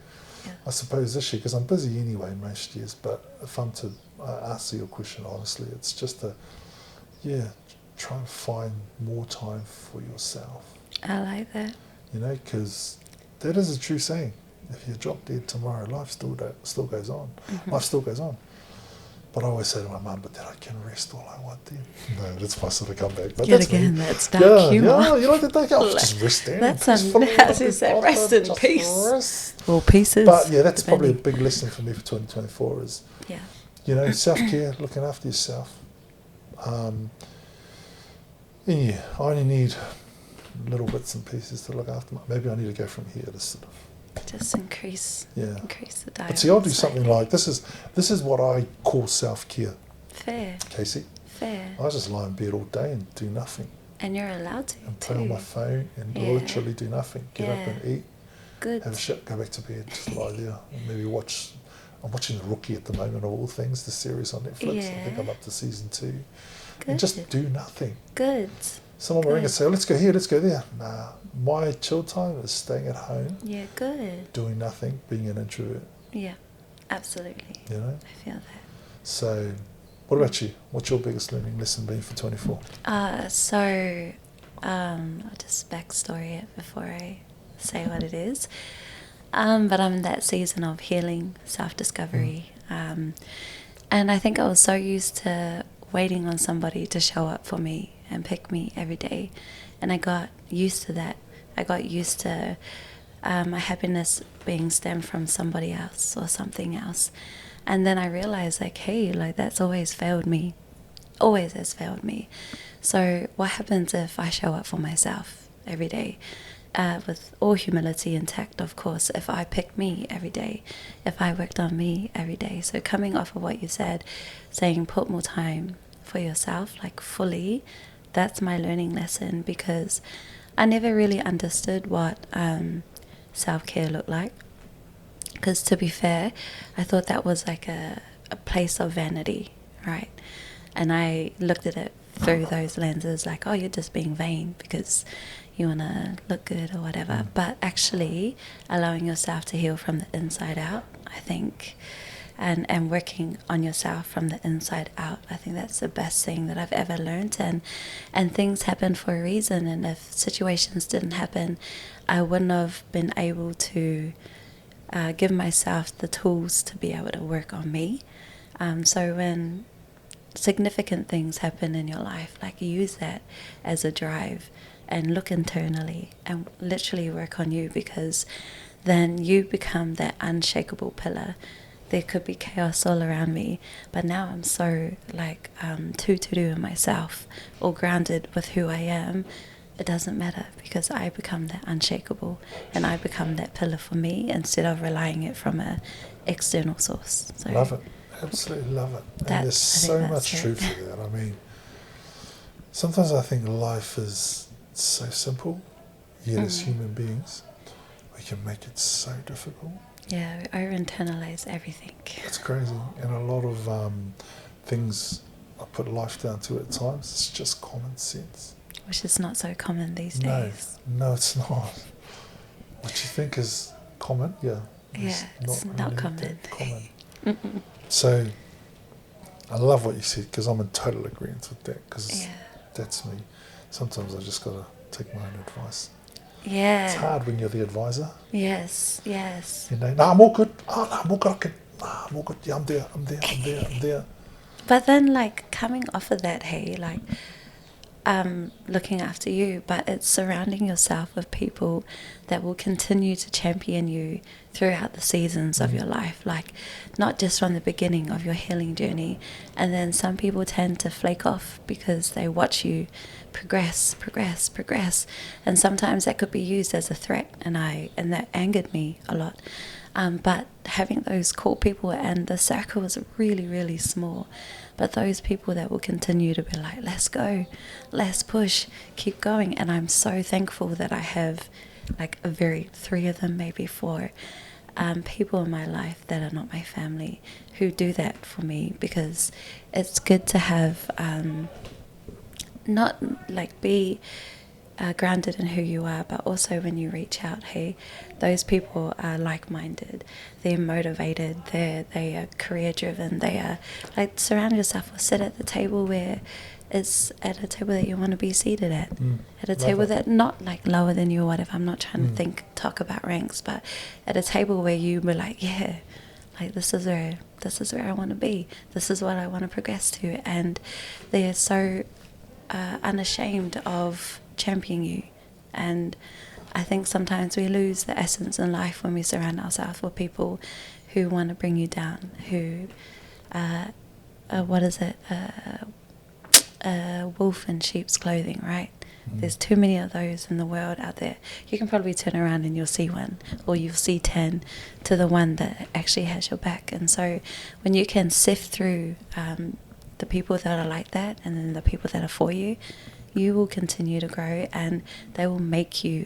I suppose this year, because I'm busy anyway most years, but if I'm to answer your question honestly, it's just try and find more time for yourself. I like that. You know, because that is a true saying. If you drop dead tomorrow, life still goes on. Life still goes on. But I always say to my mum, but then I can rest all I want then. No, that's my sort of comeback. But Yet again, that's dark humour. Yeah, you like the dark humour? Just rest then. That's as you say, rest in peace. Rest. Or pieces. But yeah, that's probably a big lesson for me for 2024 is, you know, self-care, looking after yourself. And I only need little bits and pieces to look after. Maybe I need to go from here to sort of just increase the diet. But see, I'll do something like this is what I call self-care. Fair. Casey. Fair. I just lie in bed all day and do nothing. And you're allowed to. And play on my phone and literally do nothing. Get up and eat. Good. Have a shit, go back to bed, just lie there and maybe watch. I'm watching The Rookie at the moment, of all things, the series on Netflix. I think I'm up to season 2. Good. And just do nothing. Good. Someone will ring and say, let's go here, let's go there. Nah, my chill time is staying at home. Yeah, good. Doing nothing, being an introvert. Yeah, absolutely. You know? I feel that. So, what about you? What's your biggest learning lesson been for 24? I'll just backstory it before I say what it is. But I'm in that season of healing, self-discovery. And I think I was so used to waiting on somebody to show up for me and pick me every day. And I got used to that. I got used to my happiness being stemmed from somebody else or something else. And then I realized, like, hey, like, that's always failed me. Always has failed me. So what happens if I show up for myself every day? With all humility and tact, of course, if I picked me every day, if I worked on me every day. So coming off of what you said, saying put more time for yourself, like fully, that's my learning lesson, because I never really understood what self-care looked like. Because to be fair, I thought that was like a place of vanity, right? And I looked at it through those lenses, like, oh, you're just being vain because you want to look good or whatever. But actually allowing yourself to heal from the inside out, I think, and working on yourself from the inside out, I think that's the best thing that I've ever learned. And things happen for a reason, and if situations didn't happen, I wouldn't have been able to give myself the tools to be able to work on me. So when significant things happen in your life, like, use that as a drive and look internally and literally work on you, because then you become that unshakable pillar. There could be chaos all around me, but now I'm so like to do in myself, or grounded with who I am. It doesn't matter, because I become that unshakable, and I become that pillar for me instead of relying it from a external source. So love it, absolutely love it. And there's so much truth to that. I mean, sometimes I think life is so simple, yet as human beings, we can make it so difficult. Yeah, we over-internalize everything. It's crazy. And a lot of things I put life down to at times, it's just common sense. Which is not so common these days. No, it's not. What you think is common, it's not common. So, I love what you said, because I'm in total agreement with that, because that's me. Sometimes I just got to take my own advice. Yeah. It's hard when you're the advisor. Yes. You know, no, I'm all good. Oh, no, I'm all good. I'm all good. Yeah, I'm there. But then, like, coming off of that, hey, like, looking after you, but it's surrounding yourself with people that will continue to champion you throughout the seasons of your life, like, not just from the beginning of your healing journey. And then some people tend to flake off because they watch you progress, and sometimes that could be used as a threat, and that angered me a lot. But having those core people, and the circle is really, really small, but those people that will continue to be like, let's go, let's push, keep going. And I'm so thankful that I have like 3 of them, maybe 4 people in my life that are not my family, who do that for me, because it's good to have not like be grounded in who you are, but also when you reach out, hey, those people are like-minded, they're motivated, they are career-driven, they are like, surround yourself, or sit at the table where it's at a table that you want to be seated at, at a table that not like lower than you or whatever. I'm not trying to talk about ranks, but at a table where you were like, yeah, like this is where I want to be, this is what I want to progress to, and they are so unashamed of championing you. And I think sometimes we lose the essence in life when we surround ourselves with people who want to bring you down, who wolf in sheep's clothing, right? There's too many of those in the world out there. You can probably turn around and you'll see one, or you'll see 10 to the one that actually has your back. And so when you can sift through the people that are like that, and then the people that are for you, you will continue to grow, and they will make you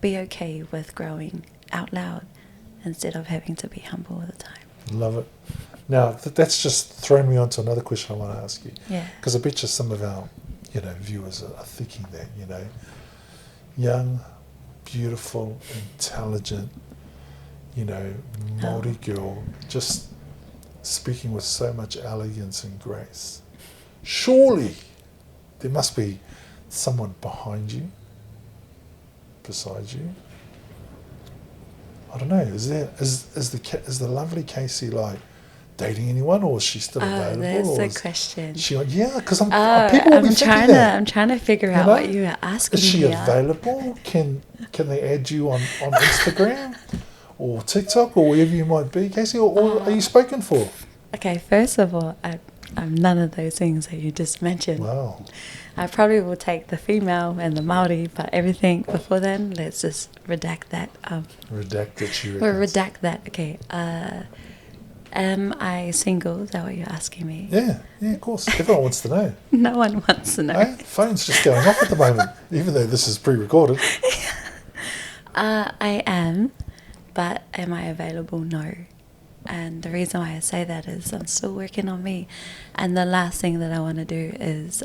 be okay with growing out loud instead of having to be humble all the time. Love it. Now, that's just thrown me onto another question I want to ask you. Yeah. Because I bet you some of our viewers are thinking that, young, beautiful, intelligent, Māori girl, just speaking with so much elegance and grace. Surely there must be someone behind you, beside you. I don't know. Is the lovely Casey like dating anyone, or is she still available? That's the question. Because people will be thinking that. I'm trying to figure out what you are asking. Is she here. available? Can they add you on Instagram or TikTok or wherever you might be, Casey? Or are you spoken for? Okay, first of all, I'm none of those things that you just mentioned. Wow. I probably will take the female and the Māori, but everything before then, let's just redact that. Redact it, you We'll redact that. Okay. Am I single? Is that what you're asking me? Yeah, of course. Everyone wants to know. No one wants to know. Hey, phone's just going off at the moment, even though this is pre-recorded. I am, but am I available? No. And the reason why I say that is I'm still working on me. And the last thing that I want to do is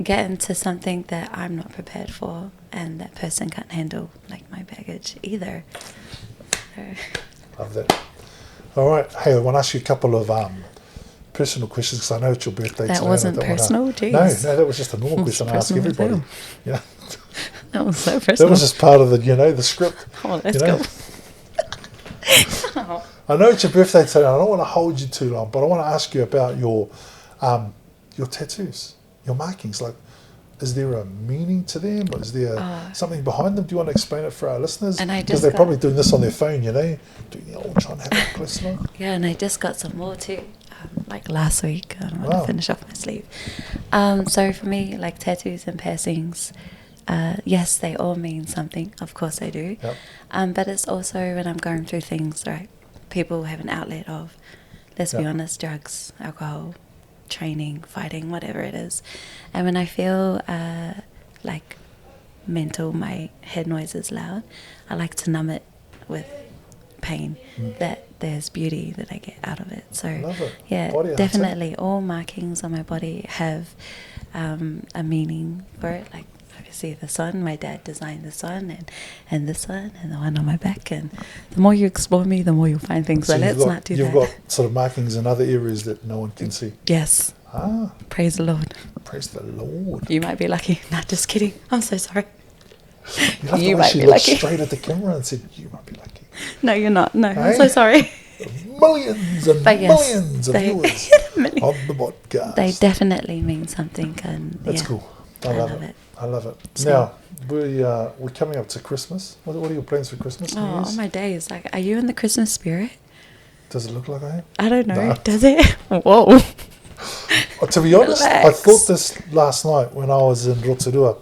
get into something that I'm not prepared for, and that person can't handle, like my baggage either. So. Love that. All right. Hey, I want to ask you a couple of personal questions, because I know it's your birthday today. That wasn't personal? Jeez. No, that was just a normal question I ask everybody. Yeah. That was so personal. That was just part of the, the script. Oh, let's go. I know it's your birthday today. I don't want to hold you too long, but I want to ask you about your tattoos, your markings. Like, is there a meaning to them? Or is there something behind them? Do you want to explain it for our listeners? And I Because just they're got- probably doing this on their phone, you know, doing the old trying to have a close look. Yeah, and I just got some more too, like last week. I want Wow. to finish off my sleeve. So for me, like tattoos and piercings, yes, they all mean something. Of course they do. Yep. But it's also when I'm going through things, right? People have an outlet of, let's be Yep. honest, drugs, alcohol, training, fighting, whatever it is. And when I feel like mental, my head noise is loud, I like to numb it with pain, that there's beauty that I get out of it. So Love it. yeah, Body art, definitely all markings on my body have a meaning for it. Like obviously the sun, my dad designed the sun, and this one and the one on my back. And the more you explore me, the more you'll find things. So let's not do that. You've got sort of markings in other areas that no one can see. Yes. Ah, Praise the Lord. praise the Lord. You might be lucky. Not just kidding. I'm so sorry. You love You the way might she be looked lucky. straight at the camera and said, "You might be lucky." No, you're not. No, I'm Hey? so sorry. Millions and But yes, millions of they- viewers on the podcast. They definitely mean something, and That's yeah, cool. I love it. I love it. So- Now we're coming up to Christmas. What are your plans for Christmas? New Oh, Year's? my days! Like, are you in the Christmas spirit? Does it look like I am? I don't know. No. Does it? Whoa! Oh, to be honest, I Relax. thought this last night when I was in Rotorua.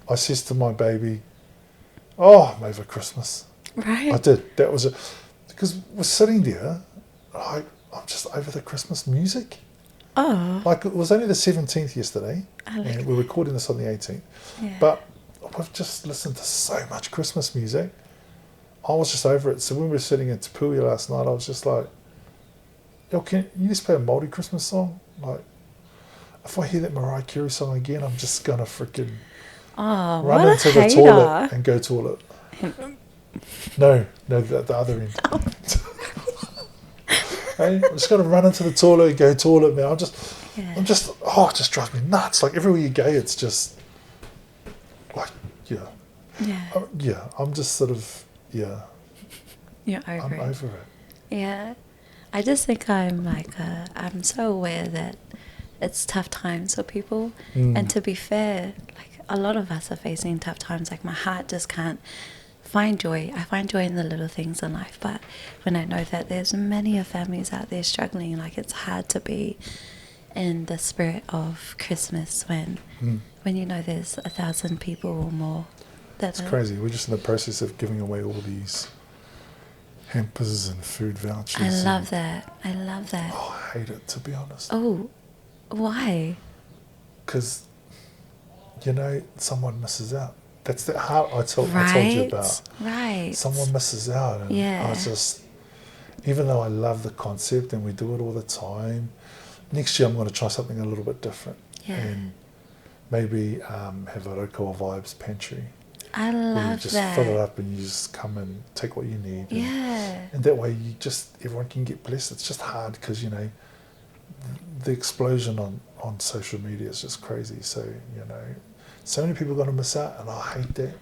I says to my baby, "Oh, I'm over Christmas." Right? I did. That was because we're sitting there. I'm just over the Christmas music. Oh, Like it was only the 17th yesterday, I like and we're recording this on the 18th. yeah. But we've just listened to so much Christmas music. I was just over it. So when we were sitting in Te Puhi last night, I was just like, "Yo, can you just play a Māori Christmas song?" Like, if I hear that Mariah Carey song again, I'm just gonna freaking Oh, run what into a the hater! toilet and go toilet. No, the other end. Hey, I'm just gonna run into the toilet and go toilet, man. Yeah. It just drives me nuts. Like everywhere you go, it's just like, yeah. Yeah. I'm just sort of, yeah, You're over I'm it. over it. Yeah. I just think I'm like, I'm so aware that it's tough times for people. And to be fair, like a lot of us are facing tough times. Like my heart just can't find joy. I find joy in the little things in life. But when I know that there's many of families out there struggling, like it's hard to be in the spirit of Christmas when you know there's 1,000 people or more. It's crazy. We're just in the process of giving away all these hampers and food vouchers. I love that. I love that. Oh, I hate it, to be honest. Oh, why? Because, you know, someone misses out. That's the heart I told you Right. about. Right. Someone misses out. And Yeah. I was just, even though I love the concept and we do it all the time, next year I'm going to try something a little bit different. Yeah. And maybe have a Rokoa Vibes pantry. I Where you love just that. fill it up and you just come and take what you need. Yeah. And that way everyone can get blessed. It's just hard because, you know, the explosion on social media is just crazy. So, you know, so many people are going to miss out and I hate that.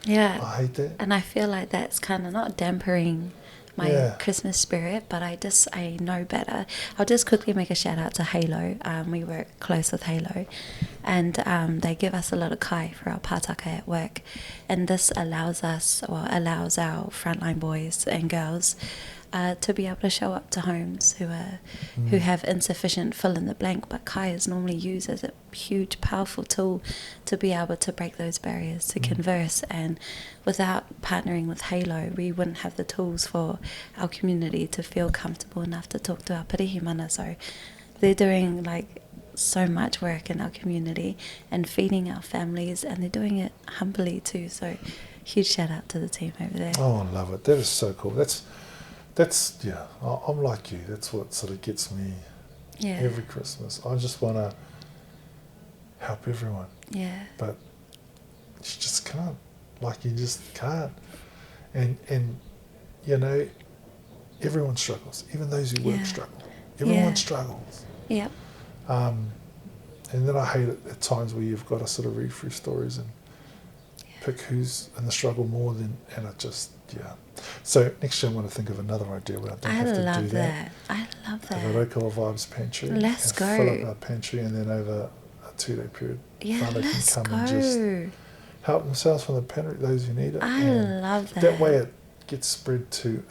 Yeah. I hate that. And I feel like that's kind of not dampering my Yeah. Christmas spirit, but I know better. I'll just quickly make a shout out to Halo. We work close with Halo, and they give us a lot of kai for our pātaka at work, and this allows our frontline boys and girls to be able to show up to homes who have insufficient fill in the blank, but kai is normally used as a huge powerful tool to be able to break those barriers, to converse. And without partnering with Halo, we wouldn't have the tools for our community to feel comfortable enough to talk to our pirihimana. So they're doing like so much work in our community and feeding our families, and they're doing it humbly too. So huge shout out to the team over there. Oh, I love it. That is so cool. That's yeah, I'm like you. That's what sort of gets me Yeah. every Christmas. I just want to help everyone, Yeah. but you just can't. Like, you just can't. And you know, everyone struggles. Even those who work Yeah. struggle. Everyone Yeah. struggles. Yep. And then I hate it at times where you've got to sort of read through stories and pick who's in the struggle more than, and it just, yeah. So next year I'm going to think of another idea where I don't have to do that. I love that. Have a Rokoa Vibes pantry. Let's go. Fill up our pantry, and then over a 2-day period, Yeah, Whānau let's can come go. and just help themselves from the pantry, those who need it. I and love that. That way it gets spread to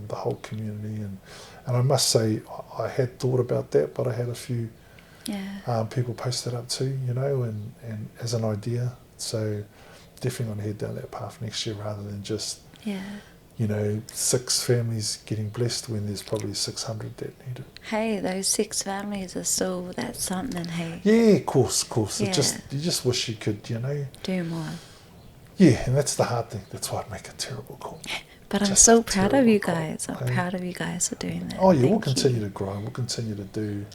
the whole community. And I must say, I had thought about that, but I had a few people post it up too, you know, and as an idea. So definitely want to head down that path next year rather than just, you know, 6 families getting blessed when there's probably 600 that need it. Hey, those 6 families are still, that's something, hey. Yeah, of course. Yeah. You just wish you could, you know. Do more. Yeah, and that's the hard thing. That's why I'd make a terrible call. But I'm Just so a proud of you terrible guys. call. I'm proud of you guys for doing that. Oh yeah, we'll Thank continue you. to grow. We'll continue to do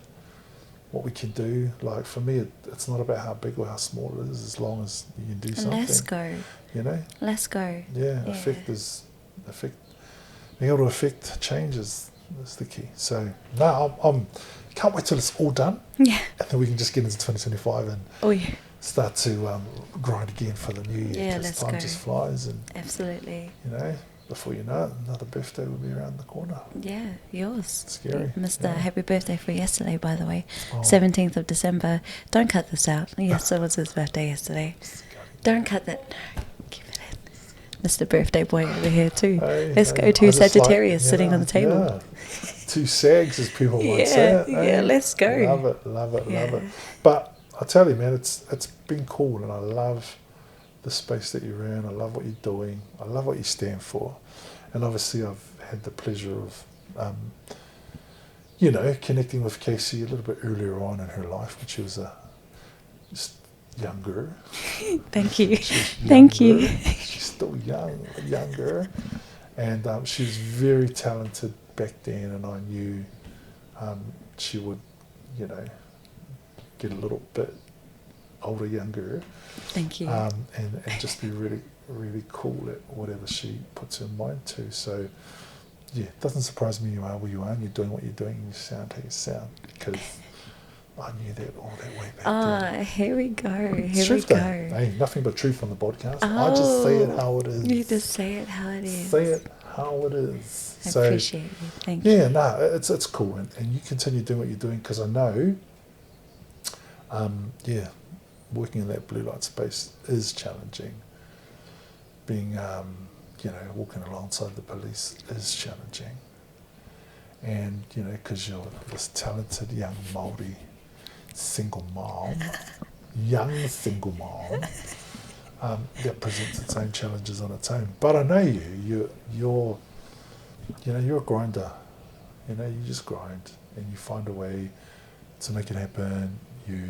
what we can do. Like for me, it's not about how big or how small it is, as long as you can do something. Let's go. You know. Let's go. Yeah, effect. Being able to affect change is the key. So no, I'm can't wait till it's all done. Yeah. And then we can just get into 2025 and start to grind again for the new year. Yeah, because let's time go. just flies, and Absolutely. you know, before you know it, another birthday will be around the corner. Yeah, yours. Scary. Mr. Yeah. Happy birthday for yesterday, by the way. Oh. 17th of December. Don't cut this out. Yes, it was his birthday yesterday. Don't cut that. No, keep it in. Mr. Birthday Boy over here too. Let's go to Sagittarius sitting on the table. Yeah. 2 sags, as people might say it. Yeah, let's go. Love it. But I tell you, man, it's been cool, and I love the space that you're in. I love what you're doing. I love what you stand for. And obviously I've had the pleasure of, you know, connecting with Casey a little bit earlier on in her life when she was just younger. Thank you. Thank you. She's still younger. And she was very talented back then, and I knew she would, you know, get a little bit older, younger. Thank you. And just be really, really cool at whatever she puts her mind to. So, yeah, it doesn't surprise me you are where you are, and you're doing what you're doing, and you sound how you sound, because I knew that all that way back then. Here we go. Here Truth, we go. Hey, nothing but truth on the podcast. I just say it how it is. You just say it how it is. Say it how it is. I So, appreciate you. Thank you. yeah, no, it's cool, and you continue doing what you're doing, because I know, working in that blue light space is challenging. Being, you know, walking alongside the police is challenging. And, you know, because you're this talented young Māori single mom, that presents its own challenges on its own. But I know you're a grinder. You know, you just grind, and you find a way to make it happen. You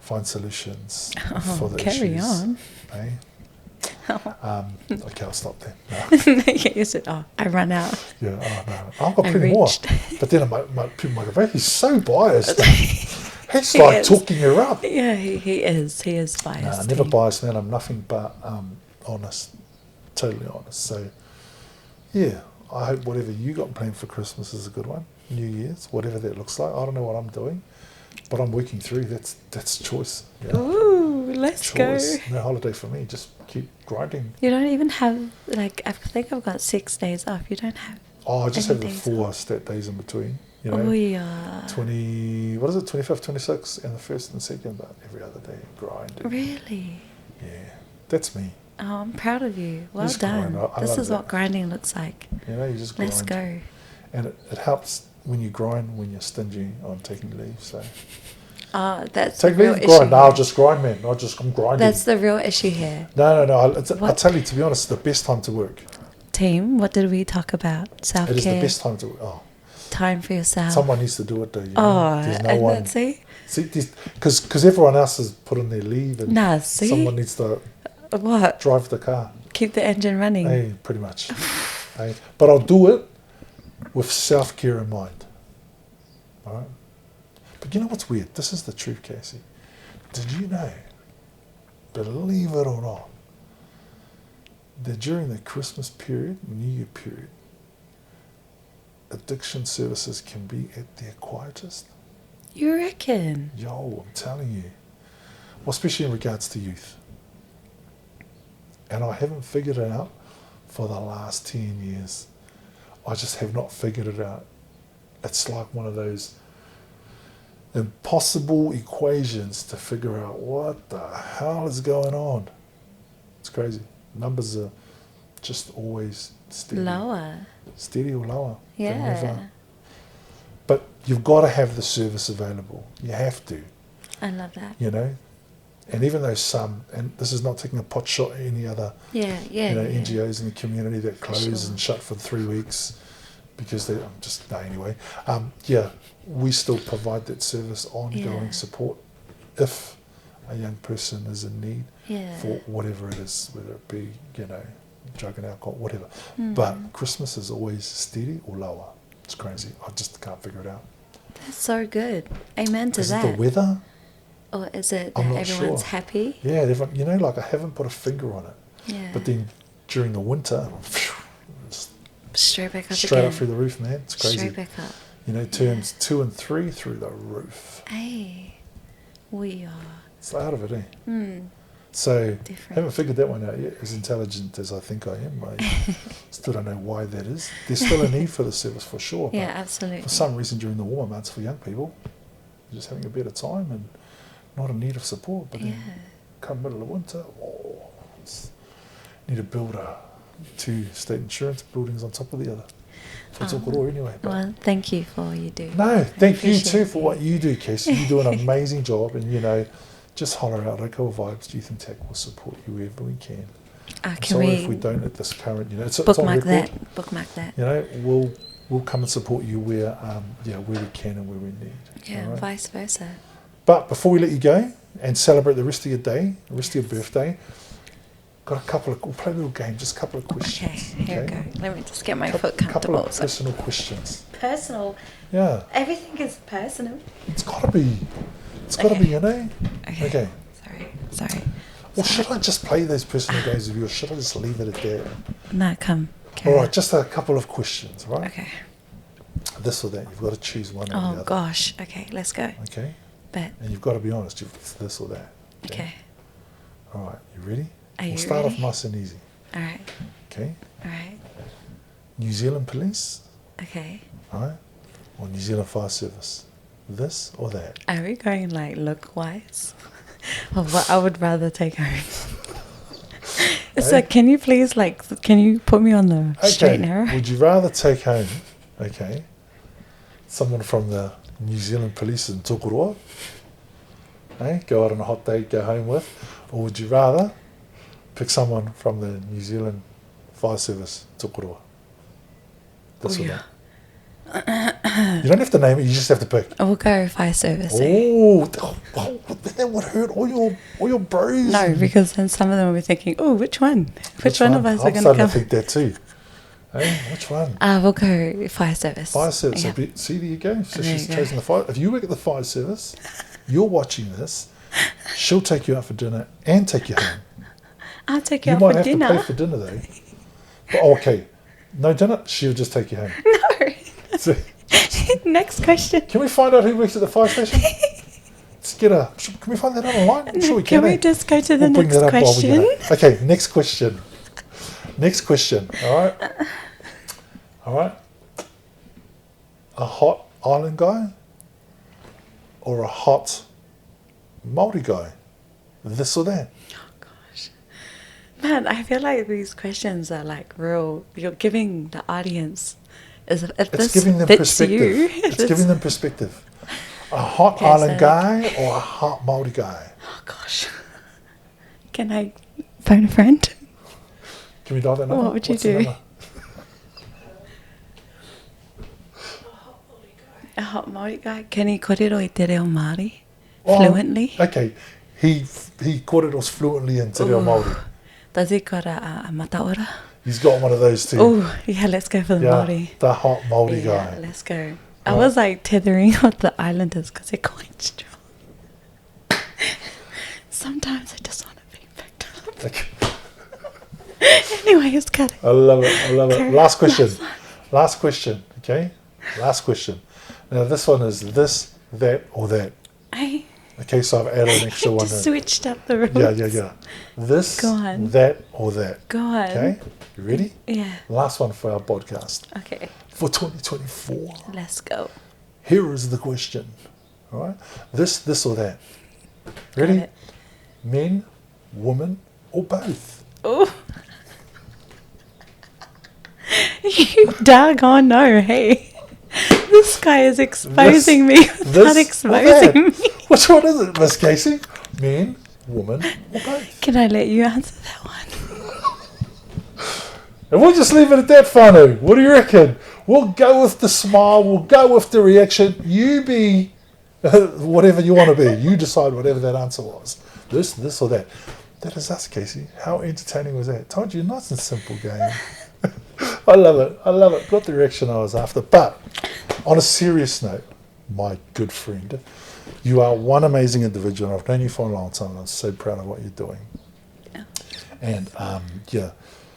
find solutions for the carry issues. on. Eh? Okay, I'll stop there. No. You said, I run out. Yeah, no. I've got I plenty more. reached. But then people might go, he's so biased. He's He like is. talking her up. Yeah, he is. He is biased. Never biased, man. I'm nothing but honest. Totally honest. So, yeah, I hope whatever you got planned for Christmas is a good one. New Year's, whatever that looks like. I don't know what I'm doing, but I'm working through. That's choice. Yeah. Ooh, let's Choice. go. No holiday for me. Just keep grinding. You don't even have, like, I think I've got 6 days off. You don't have. Oh, I just Any have the days 4 stat days in between. You know, Oh, yeah. 25th, 26th, and the 1st and 2nd, but every other day grinding. Really? Yeah, that's me. Oh, I'm proud of you. Well Just done. grind. I This love is that. what grinding looks like. You know, you just grind. Let's go. And it helps when you grind when you're stingy on taking leave. So Oh, that's the take real leave, issue. grind. No, here. I'll just grind, man. I'm grinding. That's the real issue here. No. I What? tell you, to be honest, it's the best time to work. Team, what did we talk about? Self-care. It is the best time to work. Oh, Time for yourself. someone needs to do it though. You know? Oh, There's no and one. that's it. See, because everyone else has put in their leave, and Nah, see? someone needs to What? drive the car. Keep the engine running. Hey, pretty much. Hey, but I'll do it with self-care in mind. All right. But you know what's weird? This is the truth, Casey. Did you know, believe it or not, that during the Christmas period, New Year period, addiction services can be at their quietest? You reckon? Yo, I'm telling you. Well, especially in regards to youth. And I haven't figured it out for the last 10 years. I just have not figured it out. It's like one of those impossible equations to figure out what the hell is going on. It's crazy. Numbers are just always steady. Lower. Steady or lower. Yeah. Than ever. But you've got to have the service available. You have to. I love that. You know? And even though some, and this is not taking a pot shot at any other NGOs in the community that close and shut for 3 weeks because they anyway. We still provide that service, ongoing support if a young person is in need for whatever it is, whether it be, drug and alcohol, whatever. But Christmas is always steady or lower. It's crazy. I just can't figure it out. That's so good. Amen to that. Is it the weather? Or is it I'm that not everyone's sure. happy? Yeah, everyone, I haven't put a finger on it. Yeah. But then during the winter, straight back up straight again. up through the roof, man. It's crazy. Straight back up. Terms 2 and 3 through the roof. Hey, we are. It's out of it, eh? So, Different. haven't figured that one out yet. As intelligent as I think I am, I still don't know why that is. There's still a need for the service for sure. Yeah, but absolutely. for some reason during the warmer months for young people, they're just having a better time and not in need of support. But then come middle of winter, need to build 2 state insurance buildings on top of the other. For Tokoroa anyway. But Well, thank you for all you do. no, thank you Appreciate too for what you do, Casey. You do an amazing job, and just holler out Undercover Vibes Youth and Tech will support you wherever we can. I'm Can sorry we if we don't at this current, it's on bookmark record. that? Bookmark that. We'll come and support you where we can and where we need. Yeah, all right? vice versa. But before we let you go and celebrate the rest of your day, the rest of your birthday, we'll play a little game, just a couple of questions. Okay, here we go. Let me just get my foot Couple comfortable. of personal questions. Personal. Yeah. Everything is personal. It's got to be. It's got to be, Okay. Sorry. Well, should I just play those personal games with you, or should I just leave it at that? No, come. All right, just a couple of questions, right? Okay. This or that. You've got to choose one or the Oh, other. gosh. Okay, let's go. Okay. Bet. And you've got to be honest. It's this or that. Okay. All right. You ready? Are you We'll start ready? off nice and easy. All right. Okay. All right. New Zealand Police. Okay. All right. Or New Zealand Fire Service. This or that. Are we going look-wise? Or what I would rather take home? So can you please can you put me on the straight and narrow? Would you rather take home, someone from the New Zealand Police in Tokoroa, go out on a hot date, go home with, or would you rather pick someone from the New Zealand Fire Service, Tokoroa? This or that. You don't have to name it, you just have to pick. We'll go fire service. That would hurt all your bros. No, because then some of them will be thinking, oh, which one? Which one of us are I'm going to starting come? to think that too. Which one? We'll go fire service. Fire service. Yeah. See, there you go. So There she's you go. chosen the fire. If you work at the fire service, you're watching this, she'll take you out for dinner and take you home. I'll take you You out might for have dinner. to pay for dinner though. But okay, no dinner, she'll just take you home. No. So, Next question. can we find out who works at the fire station? Let's get can we find that out online? I'm sure we can. Can we just go to the We'll bring next that up while we question? go. Okay, next question. Next question. All right. A hot island guy or a hot Māori guy? This or that? Man, I feel like these questions are real. You're giving the audience. It's giving them perspective. It's giving them perspective. A hot island guy or a hot Māori guy? Oh gosh. Can I phone a friend? Can we dial that number? What would you What's the do? number? A hot Māori guy. Can he korero I te reo Māori fluently? Okay. He kōreros fluently in te reo Māori. Does he got a mataora? He's got one of those too. Oh, yeah, let's go for the Māori. The hot Māori Yeah, guy. let's go. I was tethering with the islanders because they're quite strong. Sometimes I just want to be picked up. Okay. Anyway, it's cut. I love it. Okay. Last question. Okay? Last question. Now this one is this, that, or that. Hey, Okay, so I've added an extra one in. Just switched up the rules. Yeah. This, Go on. that, or that. Go on. Okay, you ready? Yeah. Last one for our podcast. Okay. For 2024. Let's go. Here is the question. All right? This, or that. Ready? Got it. Men, woman, or both? Oh. You doggone no, hey. This guy is exposing me without exposing me. Which one is it, Miss Casey? Men, woman, or both? Can I let you answer that one? And we'll just leave it at that, whānau. What do you reckon? We'll go with the smile. We'll go with the reaction. You be whatever you want to be. You decide whatever that answer was. This, or that. That is us, Casey. How entertaining was that? Told you, nice and simple game. I love it. Got the reaction I was after. But on a serious note, my good friend, you are one amazing individual. I've known you for a long time, and I'm so proud of what you're doing. Yeah. And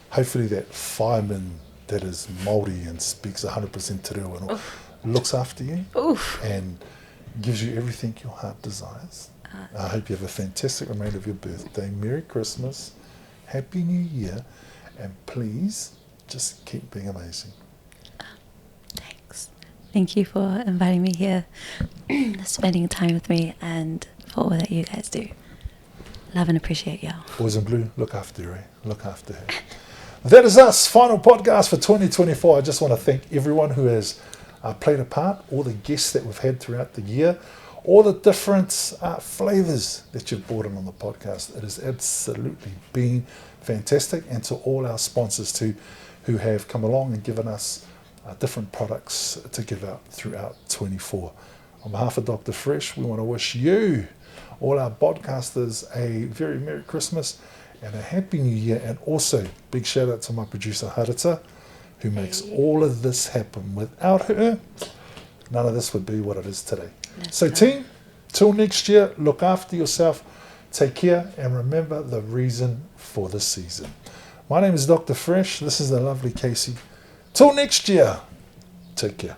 hopefully that fireman that is Māori and speaks 100% te reo and looks after you and gives you everything your heart desires. I hope you have a fantastic remainder of your birthday. Merry Christmas, Happy New Year, and please just keep being amazing. Thanks. Thank you for inviting me here, spending time with me, and for all that you guys do. Love and appreciate y'all. Boys in blue, look after her. Look after her. That is us. Final podcast for 2024. I just want to thank everyone who has played a part, all the guests that we've had throughout the year, all the different flavours that you've brought in on the podcast. It has absolutely been fantastic. And to all our sponsors too, who have come along and given us different products to give out throughout 24. On behalf of Dr. Fresh, we want to wish you, all our podcasters, a very Merry Christmas and a Happy New Year. And also, big shout out to my producer, Harita, who makes all of this happen. Without her, none of this would be what it is today. So team, till next year, look after yourself, take care, and remember the reason for the season. My name is Dr. Fresh. This is the lovely Casey. Till next year, take care.